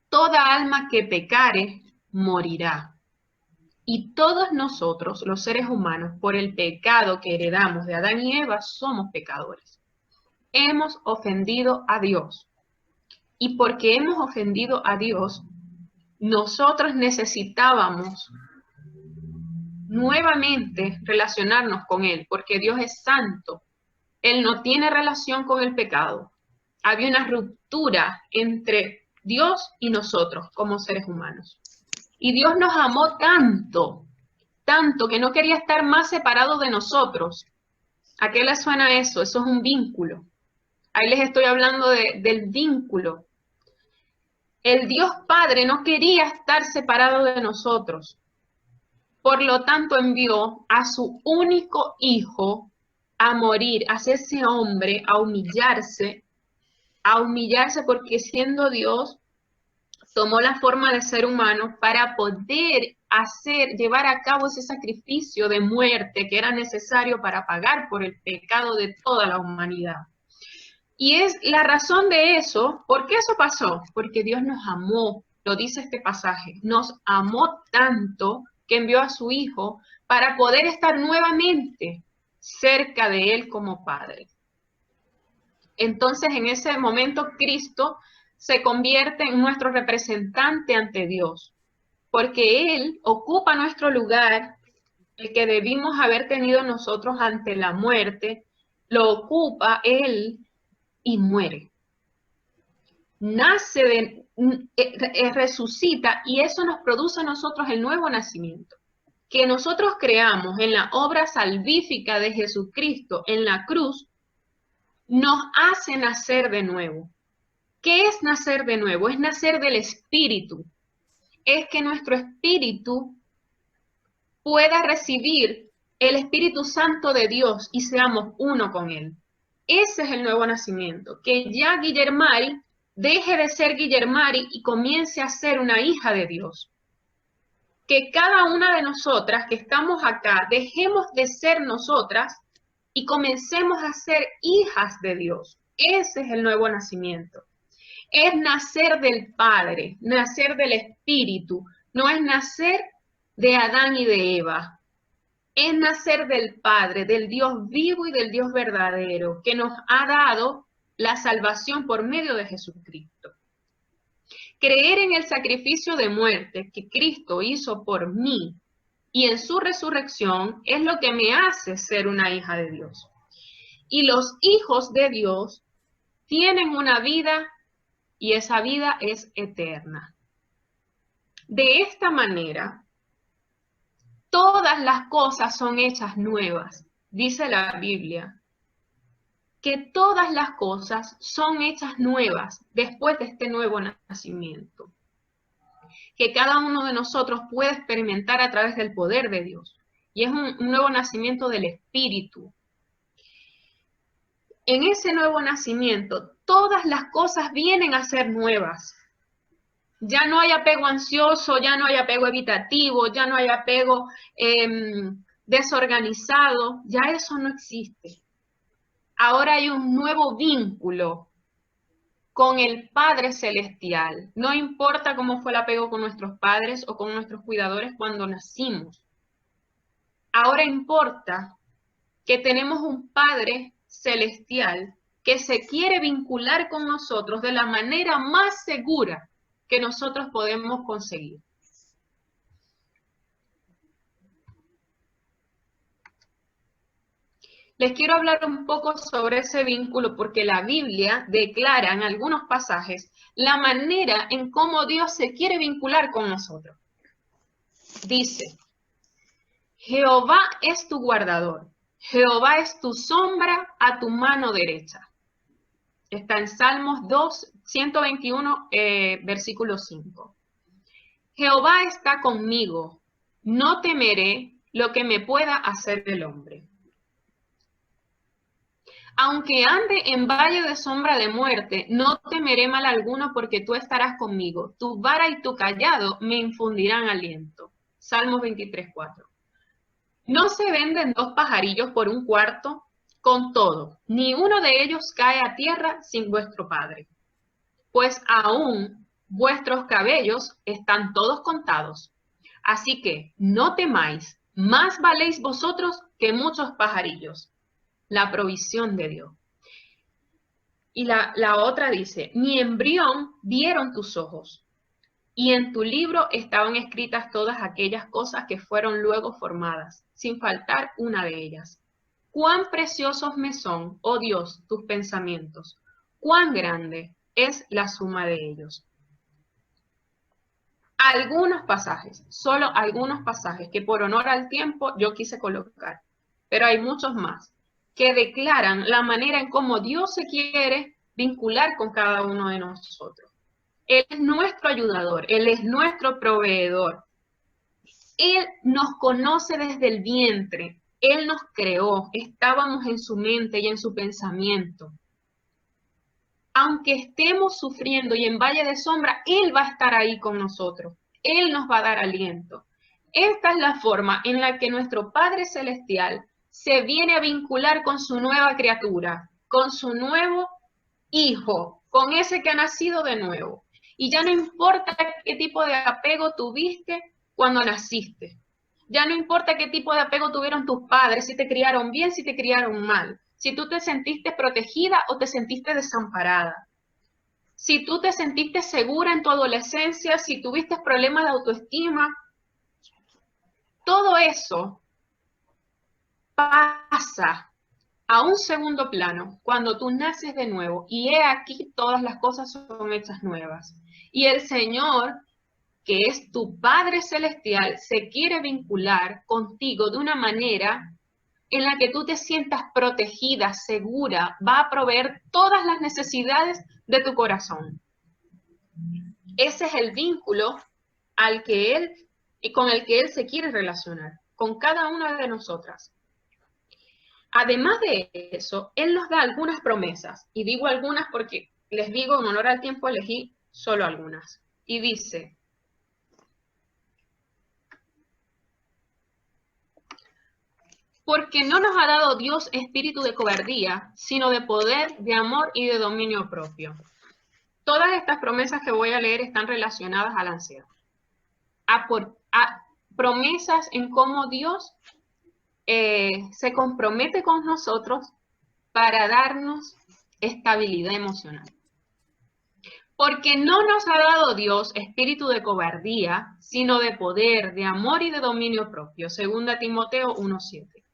toda alma que pecare morirá. Y todos nosotros, los seres humanos, por el pecado que heredamos de Adán y Eva, somos pecadores. Hemos ofendido a Dios. Y porque hemos ofendido a Dios, nosotros necesitábamos nuevamente relacionarnos con Él, porque Dios es santo. Él no tiene relación con el pecado. Había una ruptura entre Dios y nosotros como seres humanos. Y Dios nos amó tanto, tanto que no quería estar más separado de nosotros. ¿A qué les suena eso? Eso es un vínculo. Ahí les estoy hablando del vínculo. El Dios Padre no quería estar separado de nosotros. Por lo tanto, envió a su único hijo a morir, a hacerse hombre, a humillarse porque siendo Dios, tomó la forma de ser humano para poder llevar a cabo ese sacrificio de muerte que era necesario para pagar por el pecado de toda la humanidad. Y es la razón de eso, ¿por qué eso pasó? Porque Dios nos amó, lo dice este pasaje, nos amó tanto que envió a su Hijo para poder estar nuevamente cerca de Él como Padre. Entonces, en ese momento, Cristo se convierte en nuestro representante ante Dios, porque Él ocupa nuestro lugar, el que debimos haber tenido nosotros ante la muerte, lo ocupa Él y muere. Resucita, y eso nos produce a nosotros el nuevo nacimiento. Que nosotros creamos en la obra salvífica de Jesucristo en la cruz, nos hace nacer de nuevo. ¿Qué es nacer de nuevo? Es nacer del Espíritu. Es que nuestro espíritu pueda recibir el Espíritu Santo de Dios y seamos uno con Él. Ese es el nuevo nacimiento. Que ya Guillermari deje de ser Guillermari y comience a ser una hija de Dios. Que cada una de nosotras que estamos acá dejemos de ser nosotras y comencemos a ser hijas de Dios. Ese es el nuevo nacimiento. Es nacer del Padre, nacer del Espíritu, no es nacer de Adán y de Eva. Es nacer del Padre, del Dios vivo y del Dios verdadero, que nos ha dado la salvación por medio de Jesucristo. Creer en el sacrificio de muerte que Cristo hizo por mí y en su resurrección es lo que me hace ser una hija de Dios. Y los hijos de Dios tienen una vida y esa vida es eterna. De esta manera, todas las cosas son hechas nuevas, dice la Biblia, que todas las cosas son hechas nuevas después de este nuevo nacimiento, que cada uno de nosotros puede experimentar a través del poder de Dios. Y es un nuevo nacimiento del Espíritu. En ese nuevo nacimiento, todas las cosas vienen a ser nuevas. Ya no hay apego ansioso, ya no hay apego evitativo, ya no hay apego desorganizado, ya eso no existe. Ahora hay un nuevo vínculo con el Padre Celestial. No importa cómo fue el apego con nuestros padres o con nuestros cuidadores cuando nacimos. Ahora importa que tenemos un Padre Celestial que se quiere vincular con nosotros de la manera más segura que nosotros podemos conseguir. Les quiero hablar un poco sobre ese vínculo porque la Biblia declara en algunos pasajes la manera en cómo Dios se quiere vincular con nosotros. Dice, Jehová es tu guardador, Jehová es tu sombra a tu mano derecha. Está en Salmos 121, versículo 5. Jehová está conmigo, no temeré lo que me pueda hacer el hombre. Aunque ande en valle de sombra de muerte, no temeré mal alguno porque tú estarás conmigo. Tu vara y tu cayado me infundirán aliento. Salmos 23:4. No se venden dos pajarillos por un cuarto, con todo, ni uno de ellos cae a tierra sin vuestro Padre. Pues aún vuestros cabellos están todos contados. Así que no temáis, más valéis vosotros que muchos pajarillos. La provisión de Dios. Y la otra dice, mi embrión vieron tus ojos, y en tu libro estaban escritas todas aquellas cosas que fueron luego formadas, sin faltar una de ellas. Cuán preciosos me son, oh Dios, tus pensamientos, cuán grande es la suma de ellos. Algunos pasajes, solo algunos pasajes que por honor al tiempo yo quise colocar, pero hay muchos más que declaran la manera en cómo Dios se quiere vincular con cada uno de nosotros. Él es nuestro ayudador, Él es nuestro proveedor. Él nos conoce desde el vientre, Él nos creó, estábamos en su mente y en su pensamiento. Aunque estemos sufriendo y en valle de sombra, Él va a estar ahí con nosotros. Él nos va a dar aliento. Esta es la forma en la que nuestro Padre Celestial se viene a vincular con su nueva criatura, con su nuevo hijo, con ese que ha nacido de nuevo. Y ya no importa qué tipo de apego tuviste cuando naciste. Ya no importa qué tipo de apego tuvieron tus padres, si te criaron bien, si te criaron mal. Si tú te sentiste protegida o te sentiste desamparada. Si tú te sentiste segura en tu adolescencia, si tuviste problemas de autoestima. Todo eso pasa a un segundo plano cuando tú naces de nuevo y he aquí todas las cosas son hechas nuevas. Y el Señor, que es tu Padre Celestial, se quiere vincular contigo de una manera en la que tú te sientas protegida, segura, va a proveer todas las necesidades de tu corazón. Ese es el vínculo con el que Él se quiere relacionar, con cada una de nosotras. Además de eso, Él nos da algunas promesas, y digo algunas porque les digo, en honor al tiempo, elegí solo algunas. Y dice, porque no nos ha dado Dios espíritu de cobardía, sino de poder, de amor y de dominio propio. Todas estas promesas que voy a leer están relacionadas al anciano. A promesas en cómo Dios se compromete con nosotros para darnos estabilidad emocional. Porque no nos ha dado Dios espíritu de cobardía, sino de poder, de amor y de dominio propio. 2 Timoteo 1:7.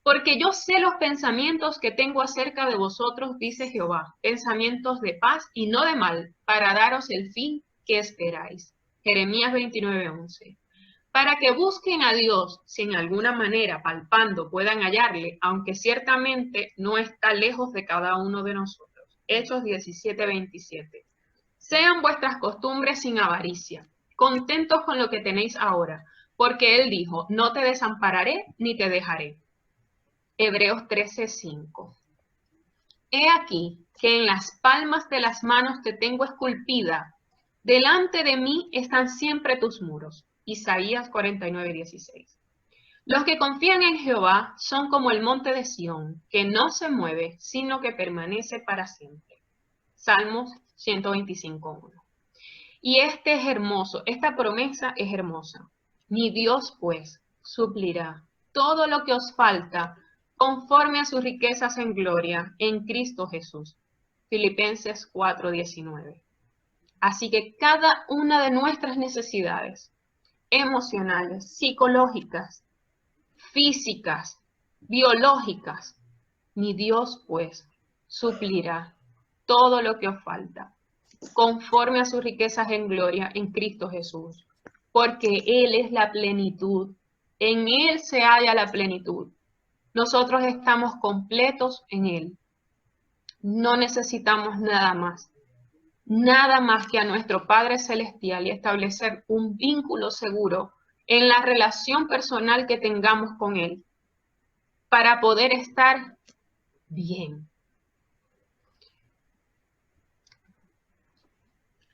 Porque yo sé los pensamientos que tengo acerca de vosotros, dice Jehová, pensamientos de paz y no de mal, para daros el fin que esperáis. Jeremías 29:11. para que busquen a Dios, si en alguna manera, palpando, puedan hallarle, aunque ciertamente no está lejos de cada uno de nosotros. Hechos 17:27. Sean vuestras costumbres sin avaricia, contentos con lo que tenéis ahora, porque Él dijo, no te desampararé ni te dejaré. Hebreos 13:5. He aquí que en las palmas de las manos te tengo esculpida, delante de mí están siempre tus muros. Isaías 49:16. Los que confían en Jehová son como el monte de Sión, que no se mueve, sino que permanece para siempre. Salmos 125:1. Y este es hermoso, esta promesa es hermosa. Mi Dios, pues, suplirá todo lo que os falta conforme a sus riquezas en gloria en Cristo Jesús. Filipenses 4:19. Así que cada una de nuestras necesidades emocionales, psicológicas, físicas, biológicas, mi Dios, pues, suplirá todo lo que os falta conforme a sus riquezas en gloria en Cristo Jesús, porque Él es la plenitud, en Él se halla la plenitud. Nosotros estamos completos en Él, no necesitamos nada más que a nuestro Padre Celestial y establecer un vínculo seguro en la relación personal que tengamos con Él para poder estar bien.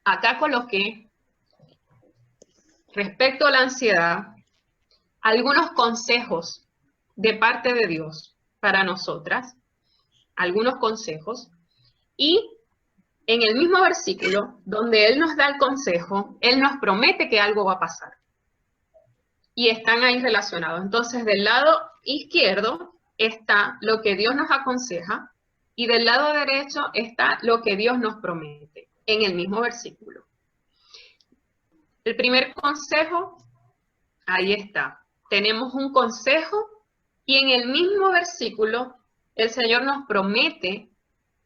Acá coloqué, respecto a la ansiedad, algunos consejos de parte de Dios para nosotras, algunos consejos, y en el mismo versículo donde Él nos da el consejo, Él nos promete que algo va a pasar. Y están ahí relacionados. Entonces, del lado izquierdo está lo que Dios nos aconseja y del lado derecho está lo que Dios nos promete en el mismo versículo. El primer consejo, ahí está. Tenemos un consejo y en el mismo versículo el Señor nos promete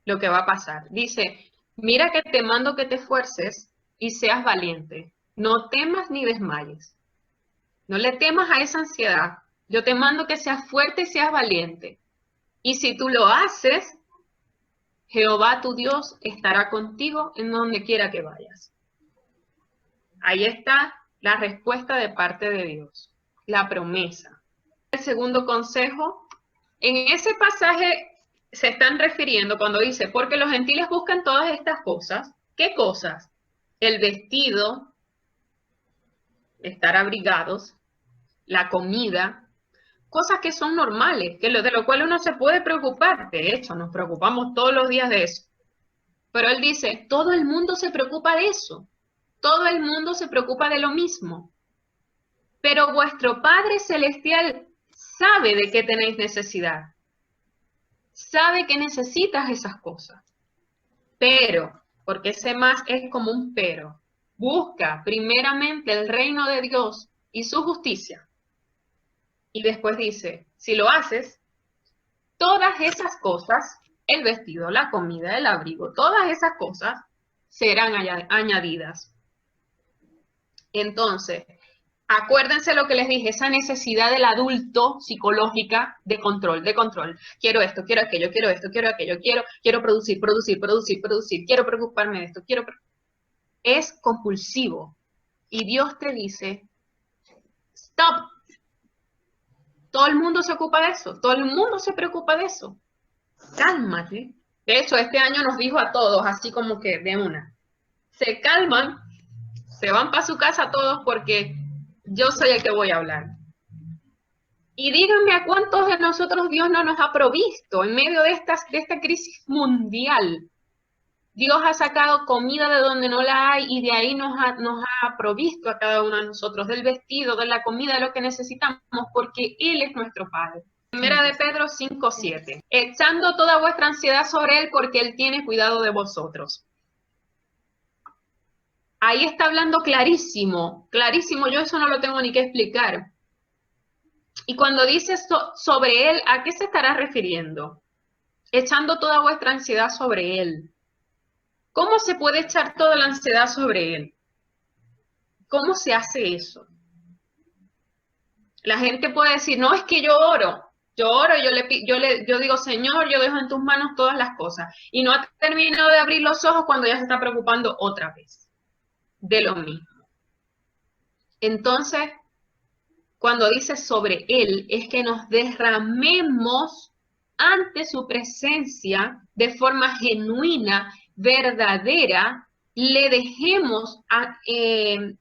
lo que va a pasar. Dice, mira que te mando que te esfuerces y seas valiente. No temas ni desmayes. No le temas a esa ansiedad. Yo te mando que seas fuerte y seas valiente. Y si tú lo haces, Jehová tu Dios estará contigo en donde quiera que vayas. Ahí está la respuesta de parte de Dios, la promesa. El segundo consejo, en ese pasaje se están refiriendo cuando dice, porque los gentiles buscan todas estas cosas. ¿Qué cosas? El vestido, estar abrigados, la comida, cosas que son normales, de lo cual uno se puede preocupar. De hecho, nos preocupamos todos los días de eso. Pero él dice, todo el mundo se preocupa de eso. Todo el mundo se preocupa de lo mismo. Pero vuestro Padre Celestial sabe de qué tenéis necesidad. Sabe que necesitas esas cosas. Pero, porque ese más es como un pero, busca primeramente el reino de Dios y su justicia. Y después dice, si lo haces, todas esas cosas, el vestido, la comida, el abrigo, todas esas cosas serán añadidas. Entonces, acuérdense lo que les dije, esa necesidad del adulto psicológica de control. Quiero esto, quiero aquello, quiero esto, quiero aquello, quiero producir, quiero preocuparme de esto, es compulsivo. Y Dios te dice, stop. Todo el mundo se ocupa de eso, todo el mundo se preocupa de eso. Cálmate. De hecho, este año nos dijo a todos, así como que de una, se calman, se van para su casa todos porque yo soy el que voy a hablar. Y díganme a cuántos de nosotros Dios no nos ha provisto en medio de esta crisis mundial. Dios ha sacado comida de donde no la hay y de ahí nos ha provisto a cada uno de nosotros, del vestido, de la comida, de lo que necesitamos, porque Él es nuestro Padre. Primera de Pedro 5:7. Echando toda vuestra ansiedad sobre Él porque Él tiene cuidado de vosotros. Ahí está hablando clarísimo, clarísimo, yo eso no lo tengo ni que explicar. Y cuando dice sobre Él, ¿a qué se estará refiriendo? Echando toda vuestra ansiedad sobre Él. ¿Cómo se puede echar toda la ansiedad sobre Él? ¿Cómo se hace eso? La gente puede decir, no, es que yo oro, yo digo, Señor, yo dejo en tus manos todas las cosas. Y no ha terminado de abrir los ojos cuando ya se está preocupando otra vez de lo mismo. Entonces, cuando dice sobre Él, es que nos derramemos ante su presencia de forma genuina, verdadera, le dejemos ante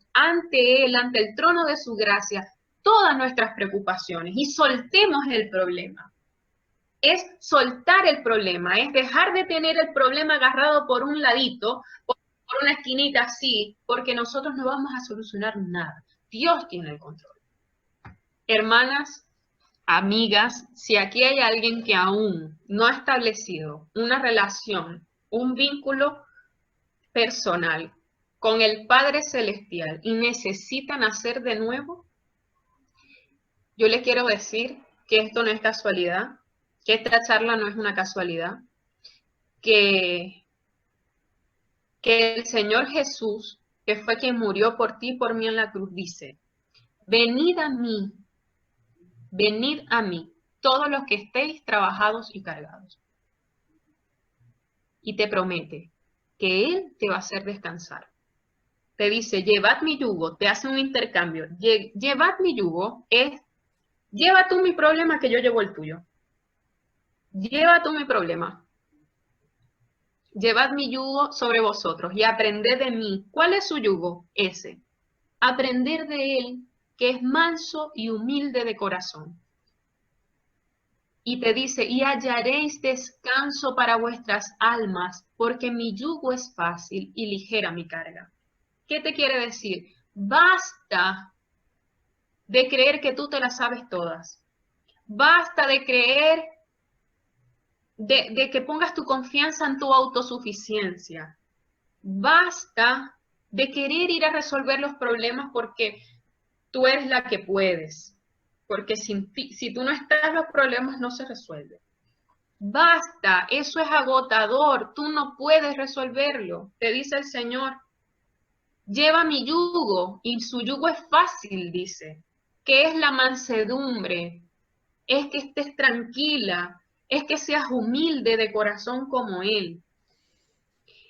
Él, ante el trono de su gracia, todas nuestras preocupaciones y soltemos el problema. Es soltar el problema, es dejar de tener el problema agarrado por un ladito, por una esquinita así, porque nosotros no vamos a solucionar nada. Dios tiene el control. Hermanas, amigas, si aquí hay alguien que aún no ha establecido una relación, un vínculo personal con el Padre Celestial y necesitan nacer de nuevo, yo les quiero decir que esto no es casualidad, que esta charla no es una casualidad, que el Señor Jesús, que fue quien murió por ti y por mí en la cruz, dice, venid a mí, todos los que estéis trabajados y cargados. Y te promete que Él te va a hacer descansar. Te dice, llevad mi yugo, te hace un intercambio. Llevad mi yugo es, lleva tú mi problema que yo llevo el tuyo. Lleva tú mi problema. Llevad mi yugo sobre vosotros y aprended de mí. ¿Cuál es su yugo? Ese. Aprender de Él, que es manso y humilde de corazón. Y te dice, y hallaréis descanso para vuestras almas, porque mi yugo es fácil y ligera mi carga. ¿Qué te quiere decir? Basta de creer que tú te las sabes todas. Basta de creer, de que pongas tu confianza en tu autosuficiencia. Basta de querer ir a resolver los problemas porque tú eres la que puedes. Porque si tú no estás, los problemas no se resuelven. Basta, eso es agotador, tú no puedes resolverlo. Te dice el Señor, lleva mi yugo y su yugo es fácil, dice. ¿Qué es la mansedumbre? Es que estés tranquila, es que seas humilde de corazón como Él.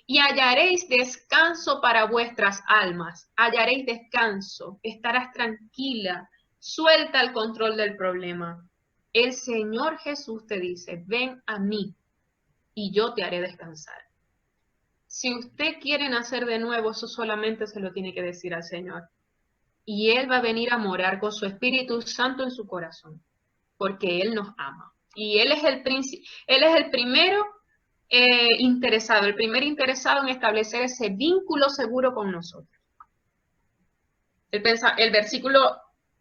Y hallaréis descanso para vuestras almas, hallaréis descanso, estarás tranquila, suelta el control del problema. El Señor Jesús te dice, ven a mí y yo te haré descansar. Si usted quiere nacer de nuevo, eso solamente se lo tiene que decir al Señor. Y Él va a venir a morar con su Espíritu Santo en su corazón, porque Él nos ama. Y Él es el primero interesado, el primer interesado en establecer ese vínculo seguro con nosotros. El versículo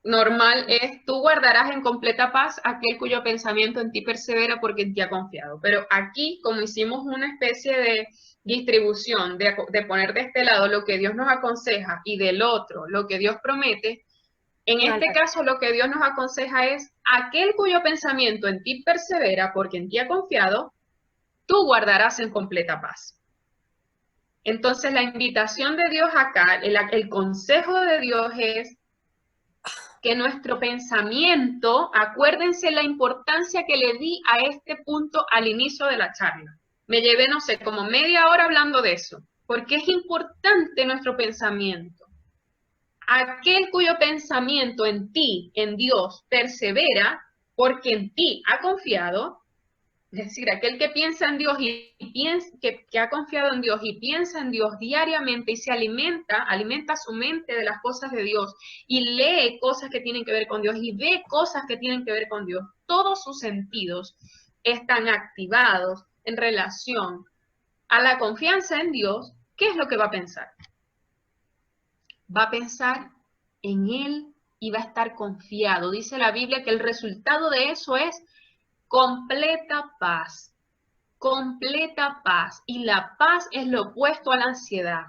normal es, tú guardarás en completa paz aquel cuyo pensamiento en ti persevera porque en ti ha confiado. Pero aquí, como hicimos una especie de distribución, de poner de este lado lo que Dios nos aconseja y del otro lo que Dios promete, en este caso lo que Dios nos aconseja es, aquel cuyo pensamiento en ti persevera porque en ti ha confiado, tú guardarás en completa paz. Entonces la invitación de Dios acá, el consejo de Dios es que nuestro pensamiento, acuérdense la importancia que le di a este punto al inicio de la charla. Me llevé, no sé, como media hora hablando de eso, porque es importante nuestro pensamiento. Aquel cuyo pensamiento en ti, en Dios, persevera, porque en ti ha confiado, es decir, aquel que piensa en Dios y que ha confiado en Dios y piensa en Dios diariamente y se alimenta su mente de las cosas de Dios y lee cosas que tienen que ver con Dios y ve cosas que tienen que ver con Dios. Todos sus sentidos están activados en relación a la confianza en Dios. ¿Qué es lo que va a pensar? Va a pensar en Él y va a estar confiado. Dice la Biblia que el resultado de eso es completa paz, completa paz. Y la paz es lo opuesto a la ansiedad,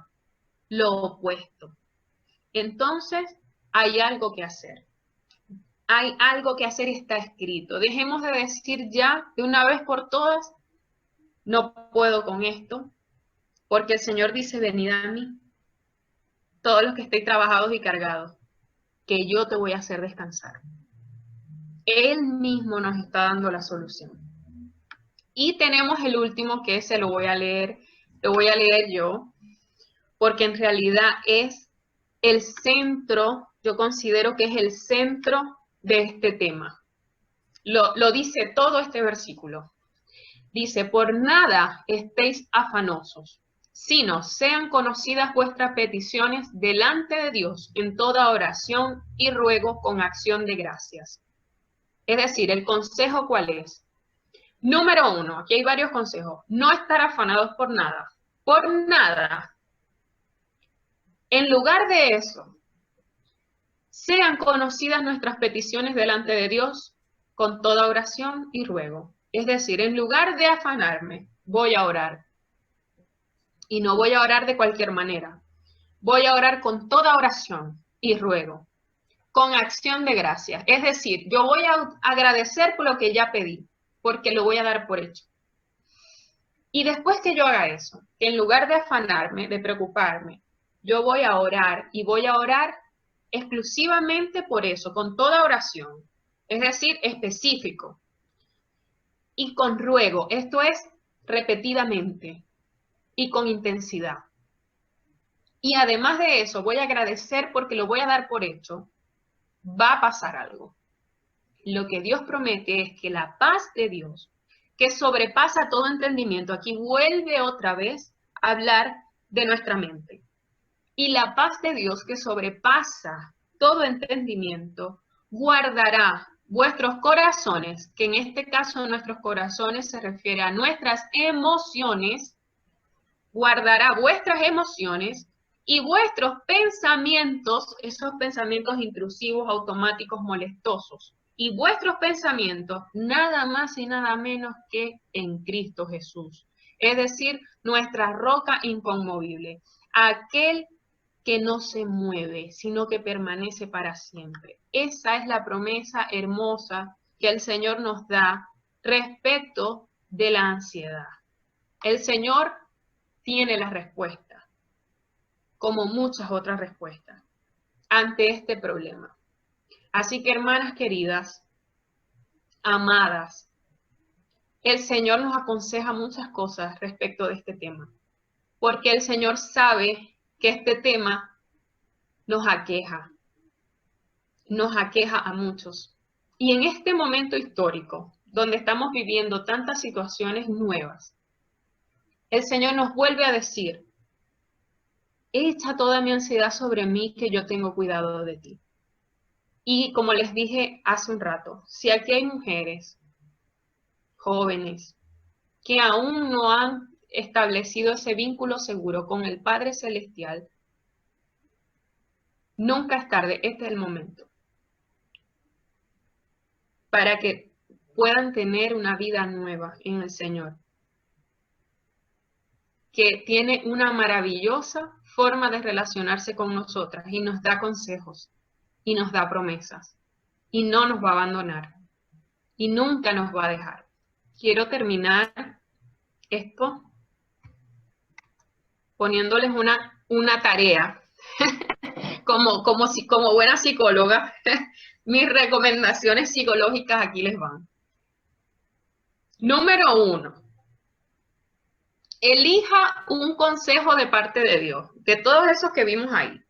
lo opuesto. Entonces, hay algo que hacer. Hay algo que hacer y está escrito. Dejemos de decir ya, de una vez por todas, no puedo con esto, porque el Señor dice, venid a mí, todos los que estéis trabajados y cargados, que yo te voy a hacer descansar. Él mismo nos está dando la solución. Y tenemos el último, que ese lo voy a leer yo, porque en realidad es el centro, yo considero que es el centro de este tema. Lo dice todo este versículo. Dice, por nada estéis afanosos, sino sean conocidas vuestras peticiones delante de Dios en toda oración y ruego con acción de gracias. Es decir, ¿el consejo cuál es? Número 1, aquí hay varios consejos. No estar afanados por nada. Por nada. En lugar de eso, sean conocidas nuestras peticiones delante de Dios con toda oración y ruego. Es decir, en lugar de afanarme, voy a orar. Y no voy a orar de cualquier manera. Voy a orar con toda oración y ruego, con acción de gracias. Es decir, yo voy a agradecer por lo que ya pedí, porque lo voy a dar por hecho. Y después que yo haga eso, que en lugar de afanarme, de preocuparme, yo voy a orar y voy a orar exclusivamente por eso, con toda oración, es decir, específico. Y con ruego, esto es repetidamente y con intensidad. Y además de eso, voy a agradecer porque lo voy a dar por hecho, va a pasar algo. Lo que Dios promete es que la paz de Dios, que sobrepasa todo entendimiento, aquí vuelve otra vez a hablar de nuestra mente. Y la paz de Dios, que sobrepasa todo entendimiento, guardará vuestros corazones, que en este caso nuestros corazones se refiere a nuestras emociones, guardará vuestras emociones y vuestros pensamientos, esos pensamientos intrusivos, automáticos, molestosos, y vuestros pensamientos nada más y nada menos que en Cristo Jesús. Es decir, nuestra roca inconmovible, aquel que no se mueve, sino que permanece para siempre. Esa es la promesa hermosa que el Señor nos da respecto de la ansiedad. El Señor tiene la respuesta, como muchas otras respuestas, ante este problema. Así que, hermanas queridas, amadas, el Señor nos aconseja muchas cosas respecto de este tema, porque el Señor sabe que este tema nos aqueja a muchos. Y en este momento histórico, donde estamos viviendo tantas situaciones nuevas, el Señor nos vuelve a decir, echa toda mi ansiedad sobre mí, que yo tengo cuidado de ti. Y como les dije hace un rato, si aquí hay mujeres jóvenes que aún no han establecido ese vínculo seguro con el Padre Celestial, nunca es tarde, este es el momento, para que puedan tener una vida nueva en el Señor, que tiene una maravillosa forma de relacionarse con nosotras y nos da consejos y nos da promesas y no nos va a abandonar y nunca nos va a dejar. Quiero terminar esto poniéndoles una tarea, como buena psicóloga, mis recomendaciones psicológicas aquí les van. Número 1, elija un consejo de parte de Dios, de todos esos que vimos ahí.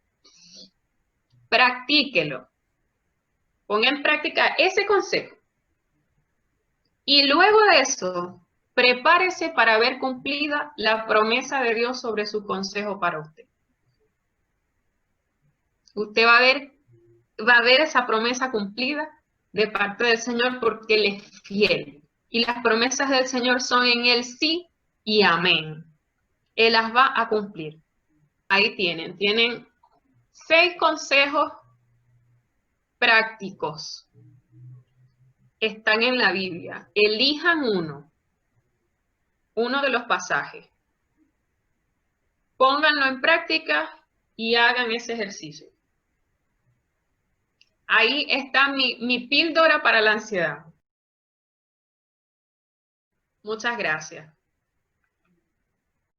Practíquelo, ponga en práctica ese consejo. Y luego de eso, prepárese para ver cumplida la promesa de Dios sobre su consejo para usted. Usted va a ver esa promesa cumplida de parte del Señor porque Él es fiel. Y las promesas del Señor son en Él sí y amén. Él las va a cumplir. Ahí tienen 6 consejos prácticos. Están en la Biblia. Elijan uno de los pasajes. Pónganlo en práctica y hagan ese ejercicio. Ahí está mi píldora para la ansiedad. Muchas gracias.